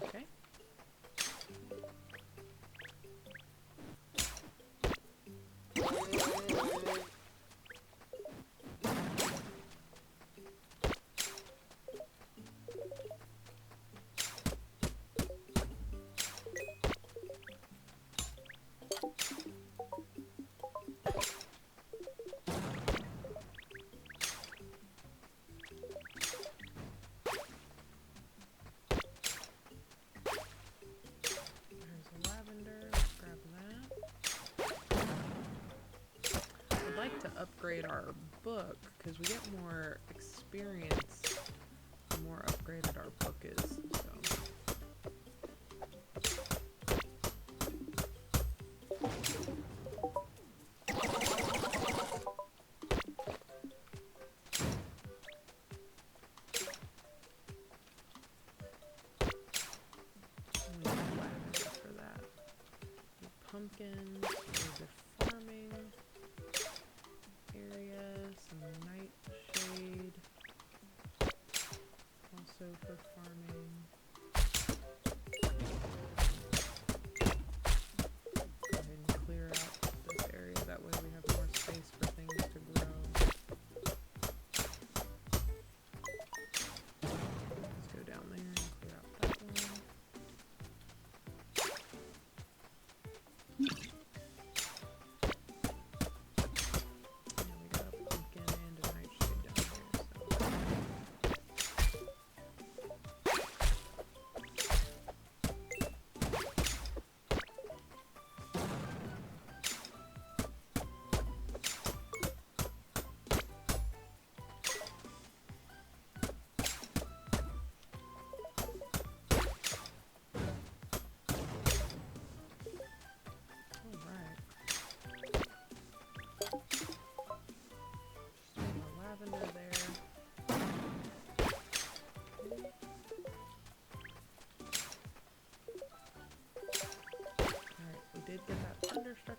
Okay. upgrade our book, because we get more experience the more upgraded our book is. So. For that. Pumpkins for the farming area, some nightshade also for farming. Go ahead and clear out this area, that way we have more space for things to grow. Let's go down there and clear out that one.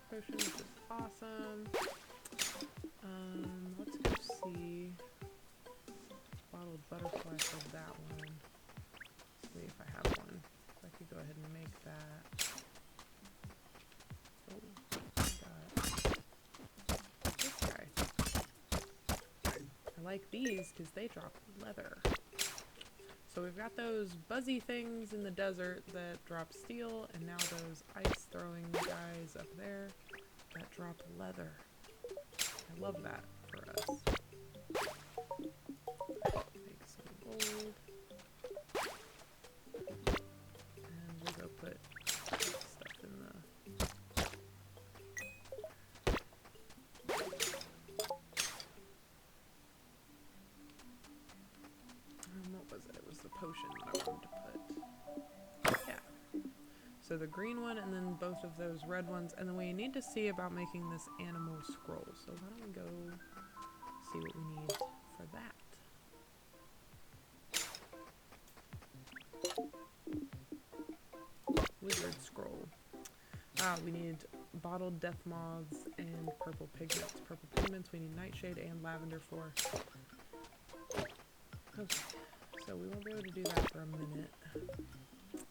Potion, which is awesome. Let's go see bottled butterfly for that one. See if I have one. So I could go ahead and make that. Oh, got this guy. I like these because they drop leather. So we've got those buzzy things in the desert that drop steel, and now those ice throwing guys up there that drop leather. I love that for us. Make some gold. And we'll go put stuff in the... what was it? It was the potion that I wanted to put. Yeah. So the green one and then both of those red ones. And then we need to see about making this animal scroll. So why don't we go see what we need for that. Wizard scroll. We need bottled death moths and purple pigments. Purple pigments we need nightshade and lavender for. Okay. So we won't be able to do that for a minute.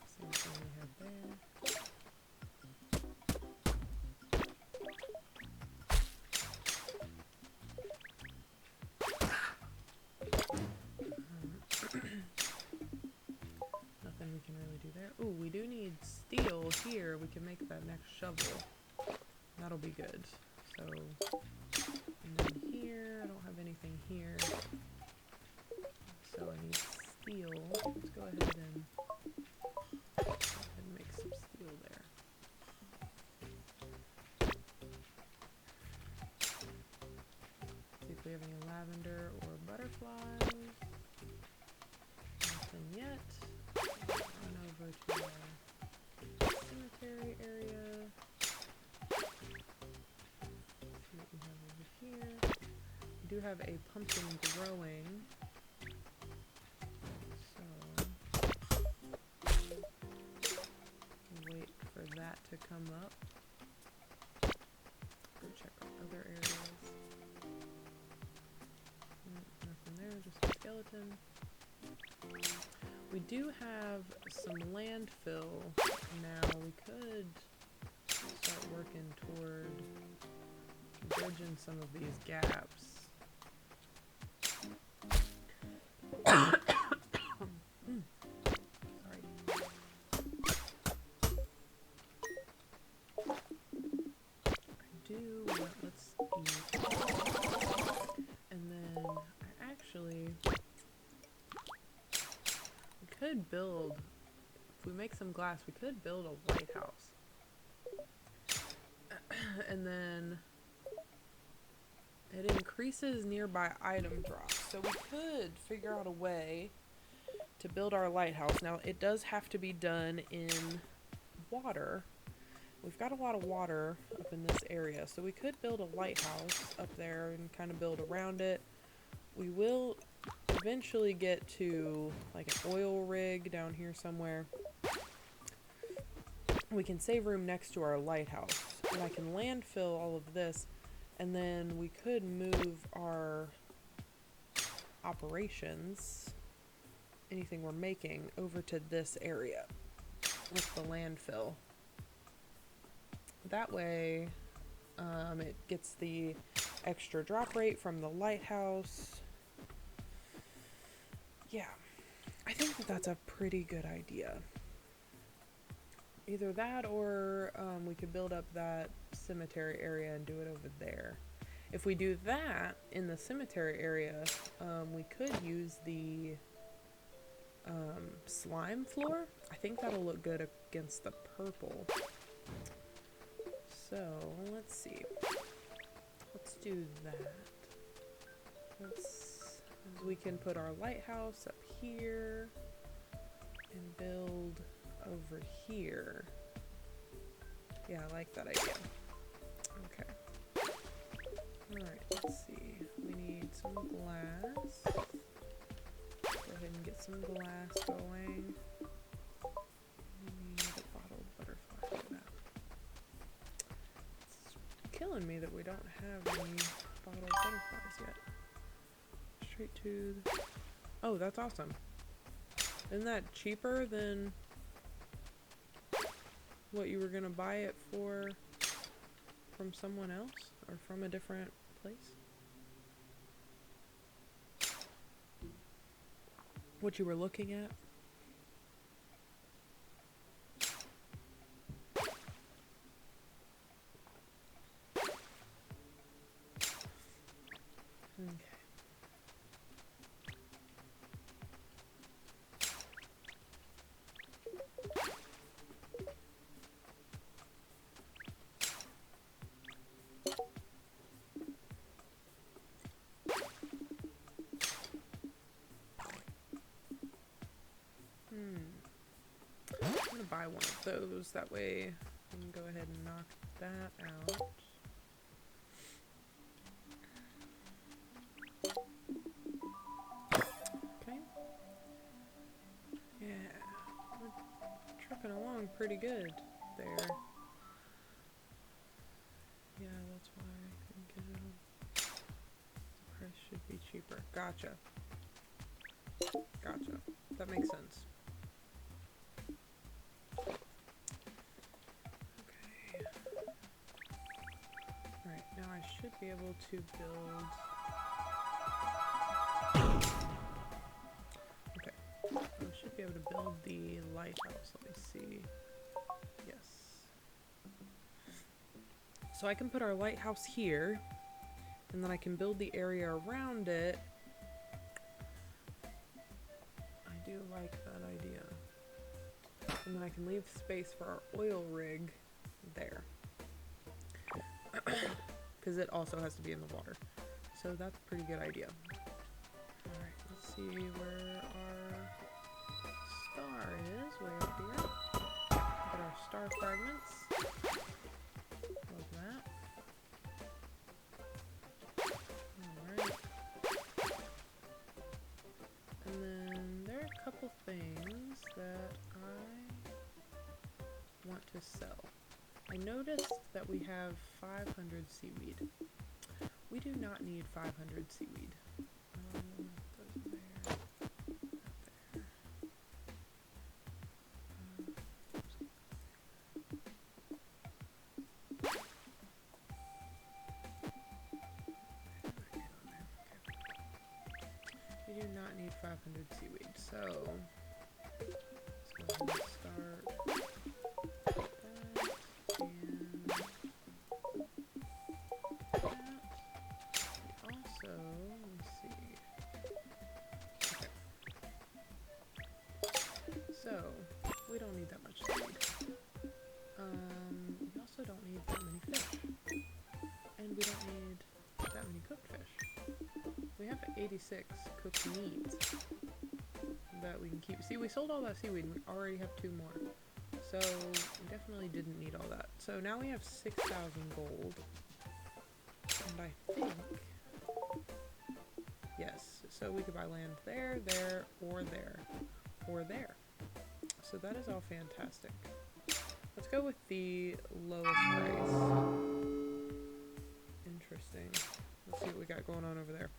Same thing we have there. Nothing we can really do there. Ooh, we do need steel here. We can make that next shovel. That'll be good. So, and then here, I don't have anything here. So I need steel. Let's go ahead and make some steel there. See if we have any lavender or butterflies. Nothing yet. Run over to our cemetery area. See what we have over here. We do have a pumpkin growing. Wait for that to come up. Go check other areas. Nothing there, just a skeleton. We do have some landfill now. We could start working toward bridging some of these gaps. Build, if we make some glass, we could build a White House. And then It increases nearby item drops. So we could figure out a way to build our lighthouse. Now, it does have to be done in water. We've got a lot of water up in this area, so we could build a lighthouse up there and kind of build around it. We will eventually get to like an oil rig down here somewhere. We can save room next to our lighthouse, and I can landfill all of this, and then we could move our operations, anything we're making, over to this area with the landfill. That way, it gets the extra drop rate from the lighthouse. Yeah, I think that that's a pretty good idea. Either that or we could build up that cemetery area and do it over there. If we do that in the cemetery area, we could use the slime floor. I think that'll look good against the purple. So, let's see. Let's do that. We can put our lighthouse up here and build over here. Yeah, I like that idea. Okay. Alright, let's see. We need some glass. Go ahead and get some glass going. We need a bottled butterfly for that. It's killing me that we don't have any bottled butterflies yet. Straight to the... Oh, that's awesome. Isn't that cheaper than what you were gonna buy it for from someone else or from a different place? What you were looking at? Okay. I'm gonna buy one of those, that way we can go ahead and knock that out. Okay. Yeah, we're trucking along pretty good there. Yeah, that's why I couldn't get it on. The price should be cheaper. Gotcha. Gotcha. That makes sense. Okay. Right, now I should be able to build... Okay. I should be able to build the lighthouse. Let me see. Yes. So I can put our lighthouse here, and then I can build the area around it. I do like that idea. And then I can leave space for our oil rig there. Because it also has to be in the water. So that's a pretty good idea. Alright, let's see where our star is. Way up here. Get our star fragments. Love that. Alright. And then there are a couple things that I want to sell. I noticed that we have 500 seaweed. We do not need 500 seaweed. Those there, that there. We do not need 500 seaweed, so let's go ahead and start. So, we don't need that much seaweed. We also don't need that many fish. And we don't need that many cookies. we have 86 cooked meat that we can keep. See, we sold all that seaweed and we already have 2 more. So we definitely didn't need all that. So now we have 6,000 gold. And I think, yes, so we could buy land there, there, or there, or there. So that is all fantastic. Let's go with the lowest price. Interesting. Let's see what we got going on over there.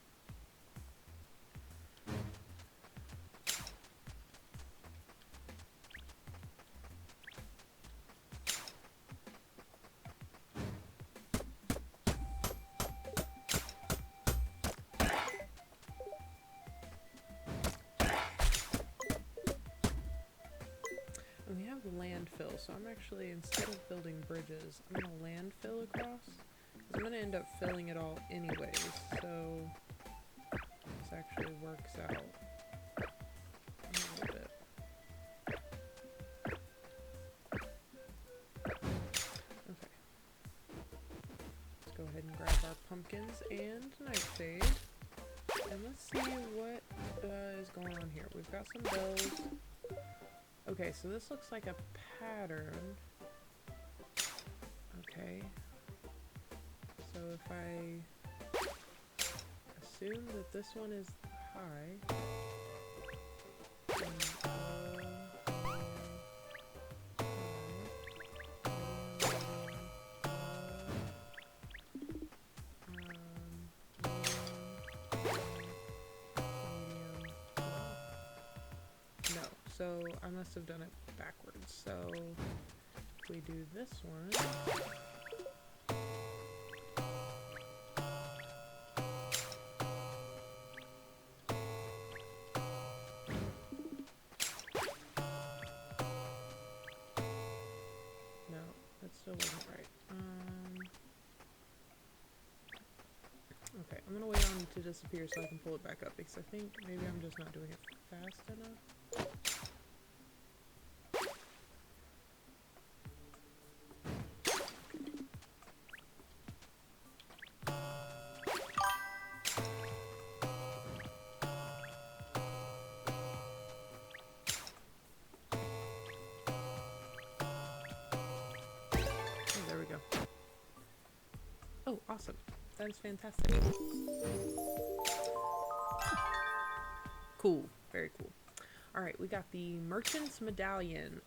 And we have landfill, so I'm actually, instead of building bridges, I'm going to landfill across. I'm going to end up filling it all anyways, so this actually works out a little bit. Okay. Let's go ahead and grab our pumpkins and nightshade. And let's see what is going on here. We've got some bells. Okay, so this looks like a pattern. Okay. So if I assume that this one is high, no, so I must have done it backwards. So if we do this one, still wasn't right. Okay, I'm gonna wait on it to disappear so I can pull it back up because I think maybe I'm just not doing it fast enough. Oh, awesome. That is fantastic. Cool. Very cool. Alright, we got the Merchant's Medallion.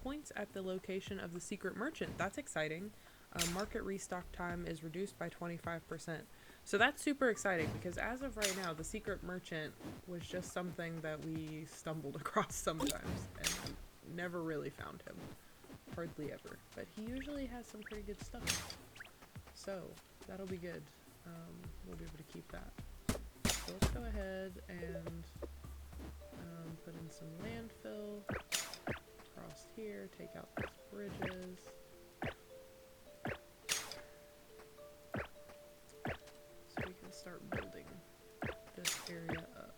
Points at the location of the secret merchant. That's exciting. Market restock time is reduced by 25%. So that's super exciting because as of right now, the secret merchant was just something that we stumbled across sometimes and never really found him. Hardly ever. But he usually has some pretty good stuff. So that'll be good. We'll be able to keep that. So let's go ahead and put in some landfill across here, take out these bridges. So we can start building this area up.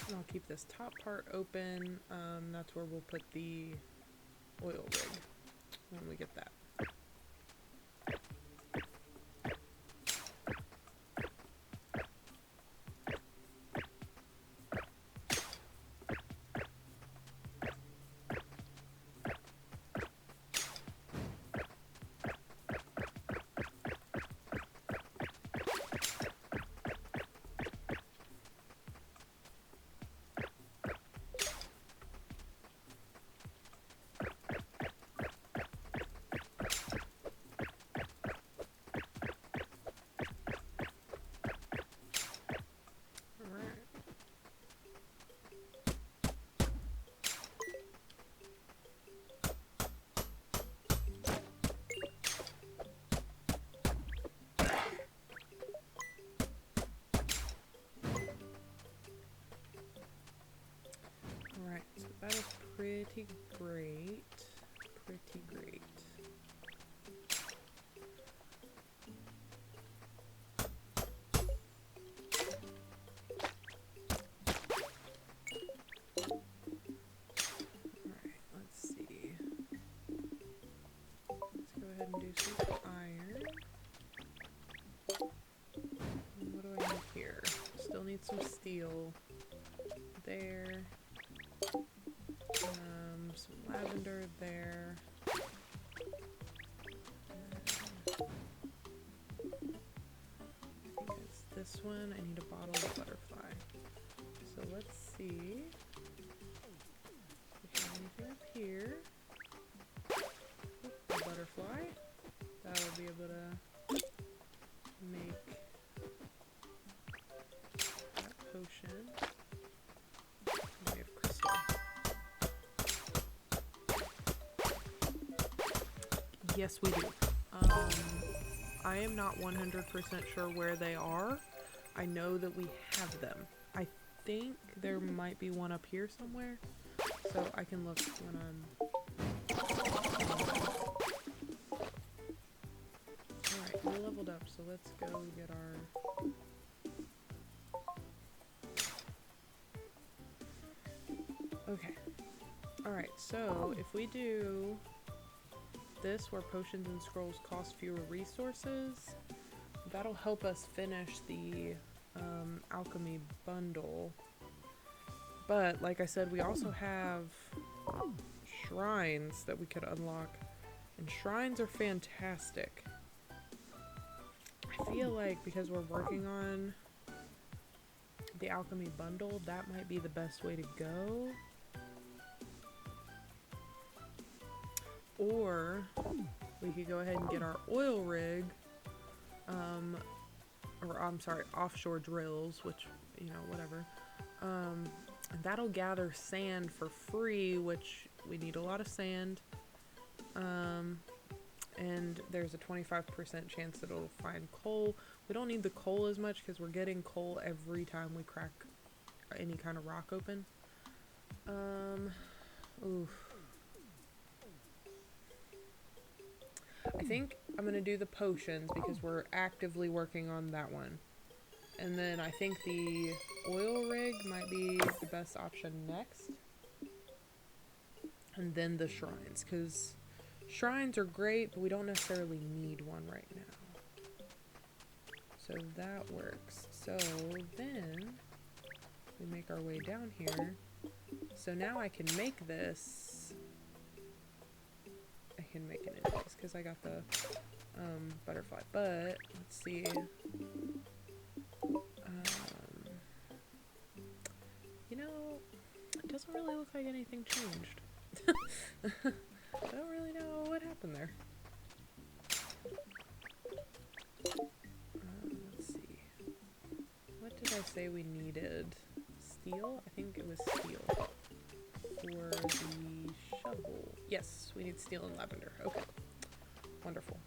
And I'll keep this top part open. That's where we'll put the oil rig when we get that. pretty great. Pretty great. Alright, let's see. Let's go ahead and do some iron. And what do I need here? Still need some steel. There. Some lavender there. I think it's this one. I need a bottle of butterfly. So let's see if we have anything up here. Oop, a butterfly. That'll be able to make that potion. We have crystal. Yes, we do. I am not 100% sure where they are. I know that we have them. I think there might be one up here somewhere, so I can look when I'm... Alright, we leveled up, so let's go get our... Okay. Alright, so if we do this where potions and scrolls cost fewer resources, that'll help us finish the alchemy bundle. But like I said, we also have shrines that we could unlock, and shrines are fantastic. I feel like because we're working on the alchemy bundle, that might be the best way to go. Or we could go ahead and get our oil rig, or I'm sorry, offshore drills, which, you know, whatever. And that'll gather sand for free, which we need a lot of sand. And there's a 25% chance that it'll find coal. We don't need the coal as much because we're getting coal every time we crack any kind of rock open. Oof. I think I'm going to do the potions because we're actively working on that one. And then I think the oil rig might be the best option next. And then the shrines, because shrines are great, but we don't necessarily need one right now. So that works. So then we make our way down here. So now I can make this. I can make it anyways because I got the butterfly. But let's see. You know, it doesn't really look like anything changed. I don't really know what happened there. Let's see. What did I say we needed? Steel? I think it was steel. For the shovel. Yes, we need steel and lavender. Okay. Wonderful.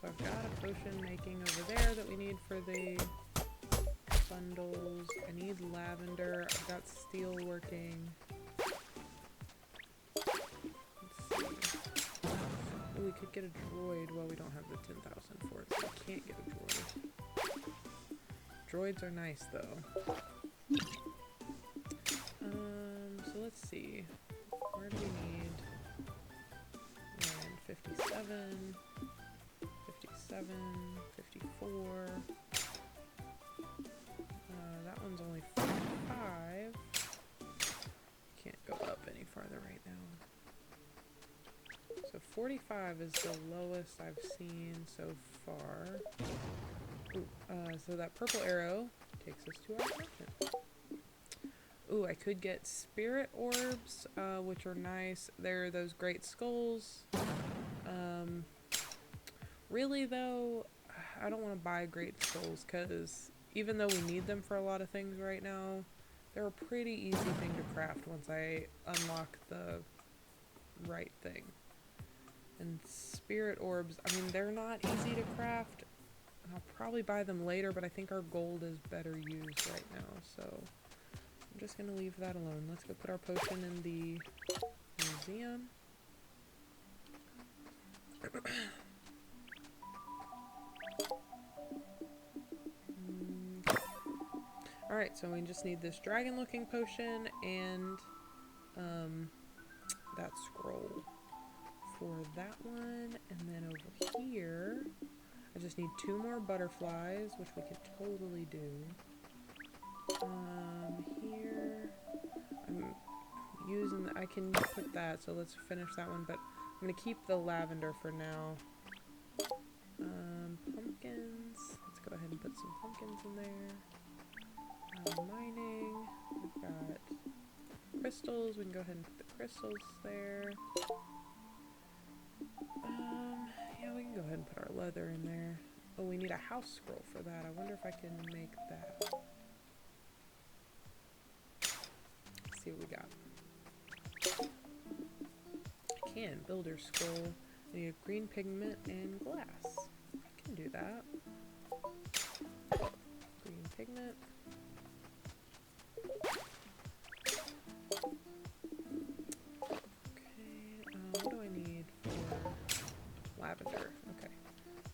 So I've got a potion making over there that we need for the bundles. I need lavender. I've got steel working. Let's see. Oh, we could get a droid. Well, we don't have the 10,000 for it, so we can't get a droid. Droids are nice, though. So let's see. Where do we need? Land 57. 56. 57, 54. That one's only 45. Can't go up any farther right now. So 45 is the lowest I've seen so far. Ooh, so that purple arrow takes us to our merchant. Ooh, I could get spirit orbs, which are nice. They're those great skulls. Really though, I don't want to buy great skulls because even though we need them for a lot of things right now, they're a pretty easy thing to craft once I unlock the right thing. And spirit orbs, I mean, they're not easy to craft. I'll probably buy them later, but I think our gold is better used right now, so I'm just gonna leave that alone. Let's go put our potion in the museum. Alright, so we just need this dragon looking potion and that scroll for that one. And then over here, I just need 2 more butterflies, which we could totally do. Here, I'm using, I can put that, so let's finish that one, but I'm going to keep the lavender for now. Pumpkins, let's go ahead and put some pumpkins in there. Mining, we've got crystals, we can go ahead and put the crystals there. Yeah, we can go ahead and put our leather in there. Oh, we need a house scroll for that. I wonder if I can make that. Let's see what we got. I can. Builder's scroll. I need a green pigment and glass. I can do that. Green pigment. What do I need for lavender? Okay,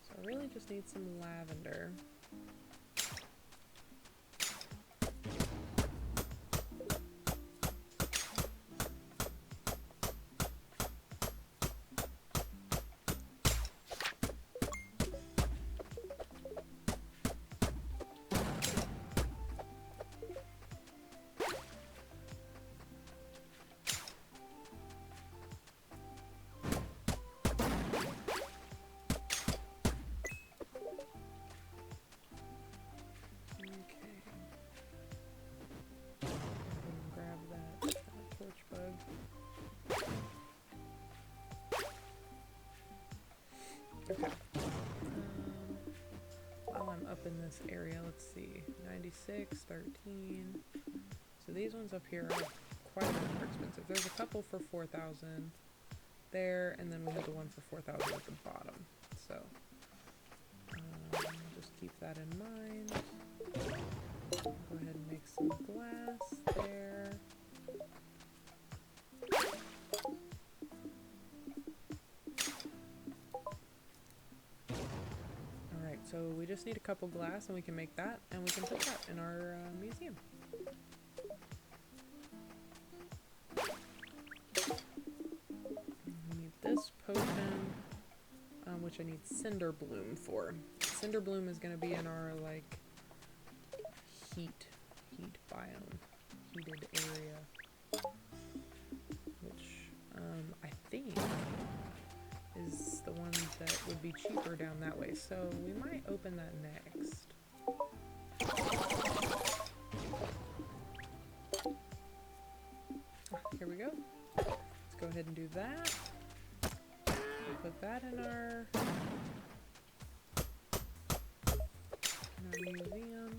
so I really just need some lavender. Okay. While I'm up in this area, let's see. 96, 13. So these ones up here are quite a bit more expensive. There's a couple for 4,000 there, and then we have the one for 4,000 at the bottom. So just keep that in mind. Go ahead and make some glass there. Alright, so we just need a couple glass and we can make that, and we can put that in our museum. We need this potion, which I need Cinder Bloom for. Cinder Bloom is going to be in our, like, heat biome, heated area, which I think is the one that would be cheaper down that way, so we might open that next. Here we go. Let's go ahead and do that. We'll put that in our museum.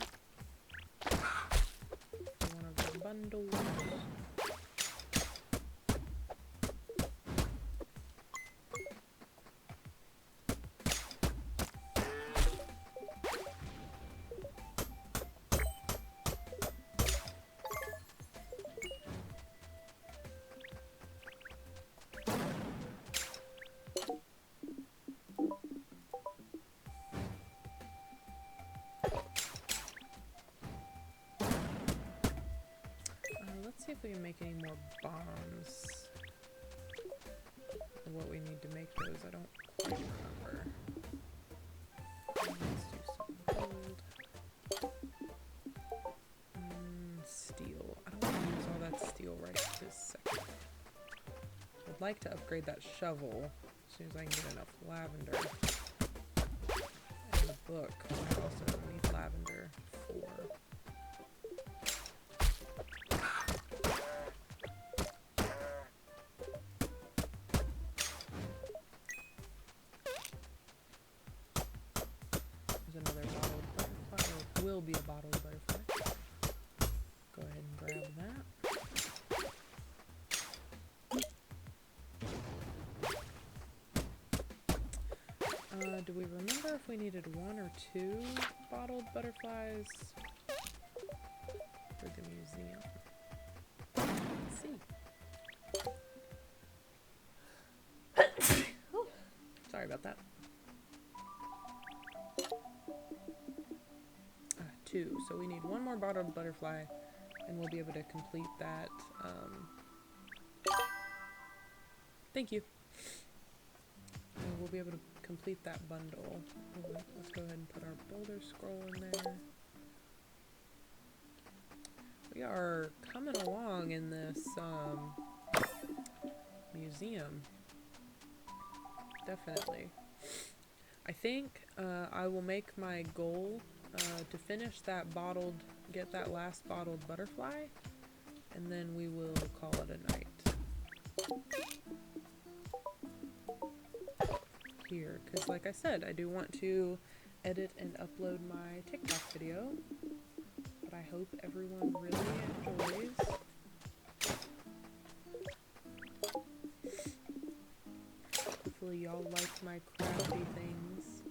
One of the bundles. Let's see if we can make any more bombs. Or what we need to make those, I don't quite remember. like to upgrade that shovel as soon as I can get enough lavender. And the book, I also need lavender for. There's another bottled butterfly, or will be a bottled butterfly. Go ahead and grab that. Do we remember if we needed 1 or 2 bottled butterflies for the museum? Let's see. Sorry about that. 2. So we need 1 more bottled butterfly, and we'll be able to complete that. Thank you. And we'll be able to complete that bundle. Let's go ahead and put our boulder scroll in there. We are coming along in this museum. Definitely. I think I will make my goal to finish that get that last bottled butterfly, and then we will call it a night. Here, because like I said, I do want to edit and upload my TikTok video, but I hope everyone really enjoys. Hopefully y'all like my crafty things.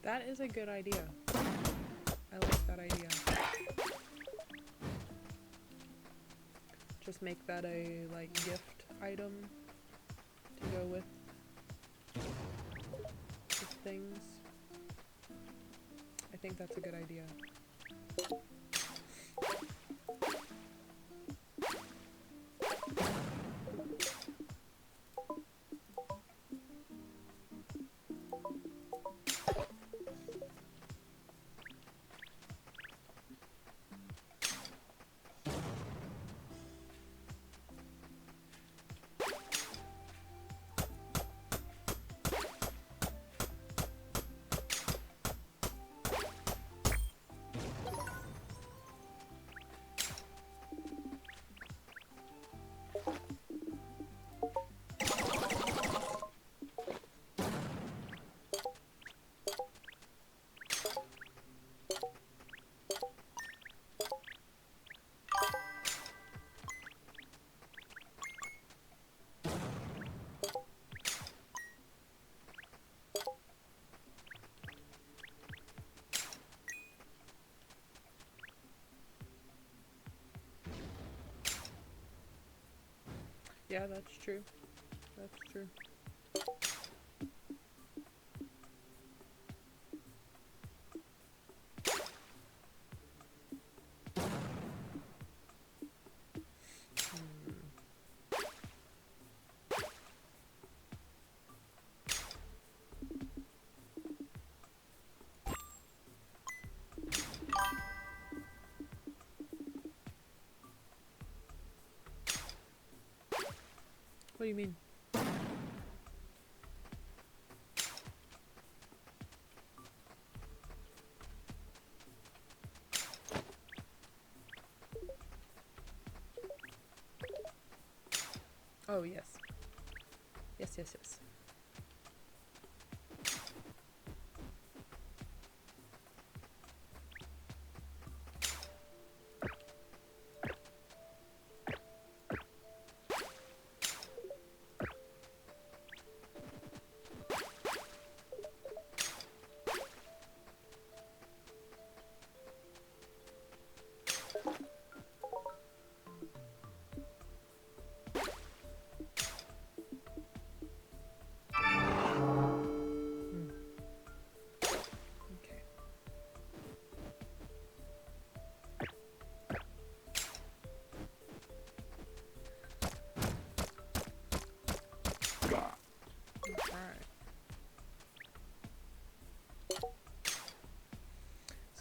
That is a good idea. I like that idea. Just make that a, like, gift item to go with things. I think that's a good idea. Yeah, that's true. That's true. What do you mean? Oh, yes. Yes, yes, yes.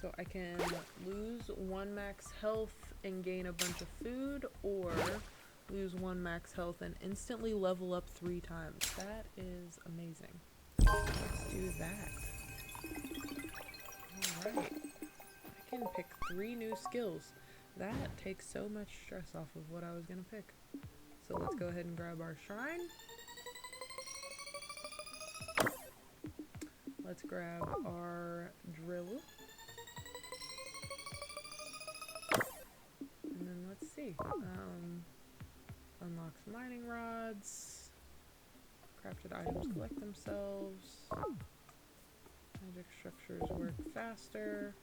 So I can lose 1 max health and gain a bunch of food, or lose 1 max health and instantly level up 3 times. That is amazing. Let's do that. Alright. I can pick 3 new skills. That takes so much stress off of what I was gonna pick. So let's go ahead and grab our shrine. Let's grab our drill. And then let's see. Unlocks mining rods. Crafted items collect themselves. Magic structures work faster.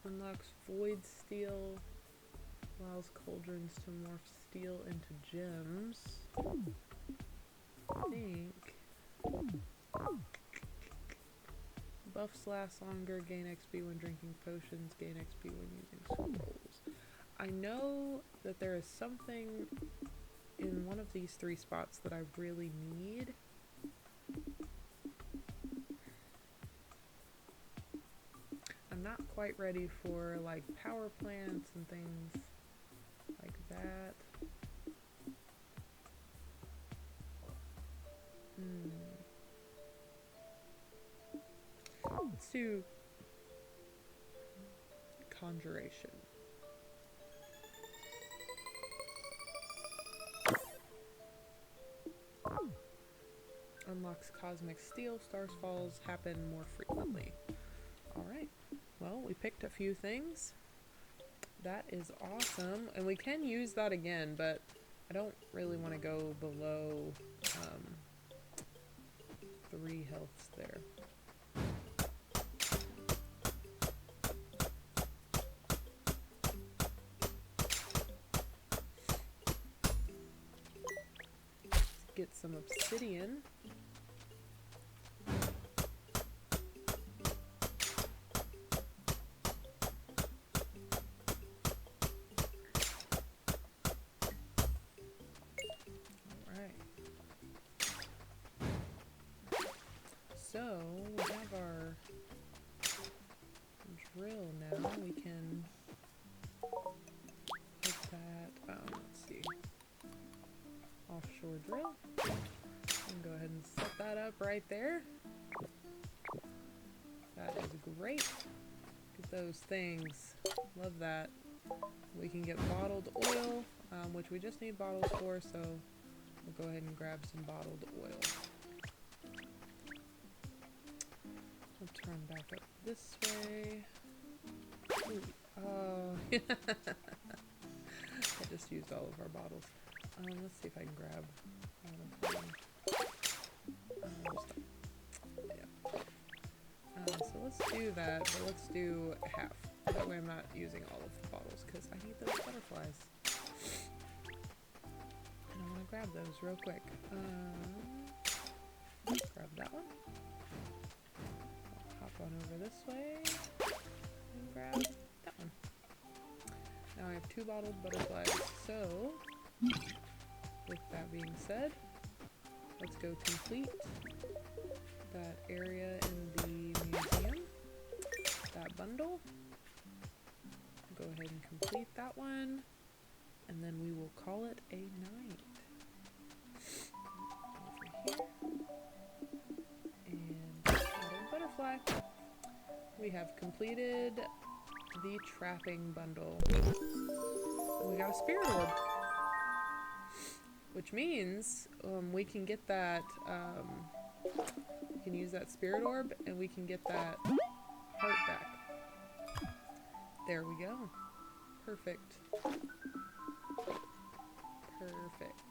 Unlocks void steel. Allows cauldrons to morph steel into gems. I think. Buffs last longer, gain XP when drinking potions, gain XP when using scrolls. I know that there is something in one of these 3 spots that I really need. I'm not quite ready for like power plants and things like that. Let's do conjuration. Unlocks cosmic steel. Stars falls happen more frequently. Alright. Well, we picked a few things. That is awesome. And we can use that again, but I don't really want to go below 3 healths there. Let's get some obsidian. So, we have our drill now. We can put that, let's see, offshore drill. And go ahead and set that up right there. That is great. Get those things. Love that. We can get bottled oil, which we just need bottles for, so we'll go ahead and grab some bottled oil. We'll turn back up this way. Ooh, oh, I just used all of our bottles. Let's see if I can grab all of them. Yeah. So let's do that, but let's do half. That way I'm not using all of the bottles, because I need those butterflies. And I want to grab those real quick. Grab that one. Hop on over this way and grab that one. Now I have 2 bottled butterflies, so with that being said, let's go complete that area in the museum, that bundle. Go ahead and complete that one, and then we will call it a night. Over here. And bottled butterfly. We have completed the trapping bundle. And we got a spirit orb. Which means we can get that, we can use that spirit orb and we can get that heart back. There we go. Perfect. Perfect.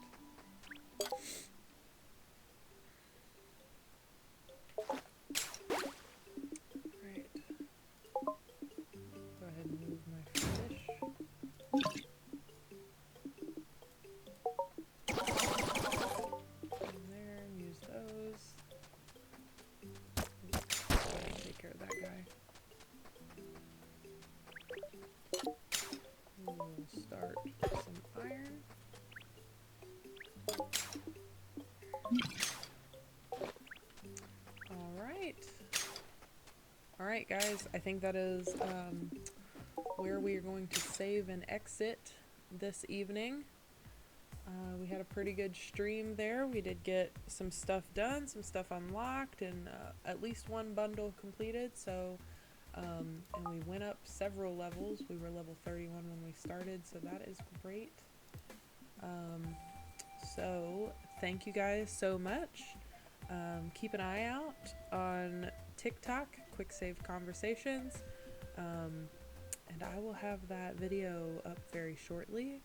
Right. Go ahead and move my fish. In there, and use those. Take care of that guy. Ooh. we'll start some iron. Alright guys, I think that is where we are going to save and exit this evening. We had a pretty good stream there. We did get some stuff done, some stuff unlocked, and at least one bundle completed. So, and we went up several levels. We were level 31 when we started, so that is great. So thank you guys so much. Keep an eye out on TikTok, Quick Save Conversations, and I will have that video up very shortly.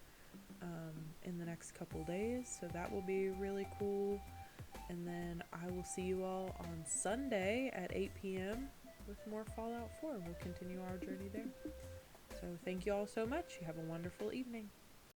In the next couple days, so that will be really cool. And then I will see you all on Sunday at 8 p.m. with more Fallout 4. We'll continue our journey there. So thank you all so much. You have a wonderful evening.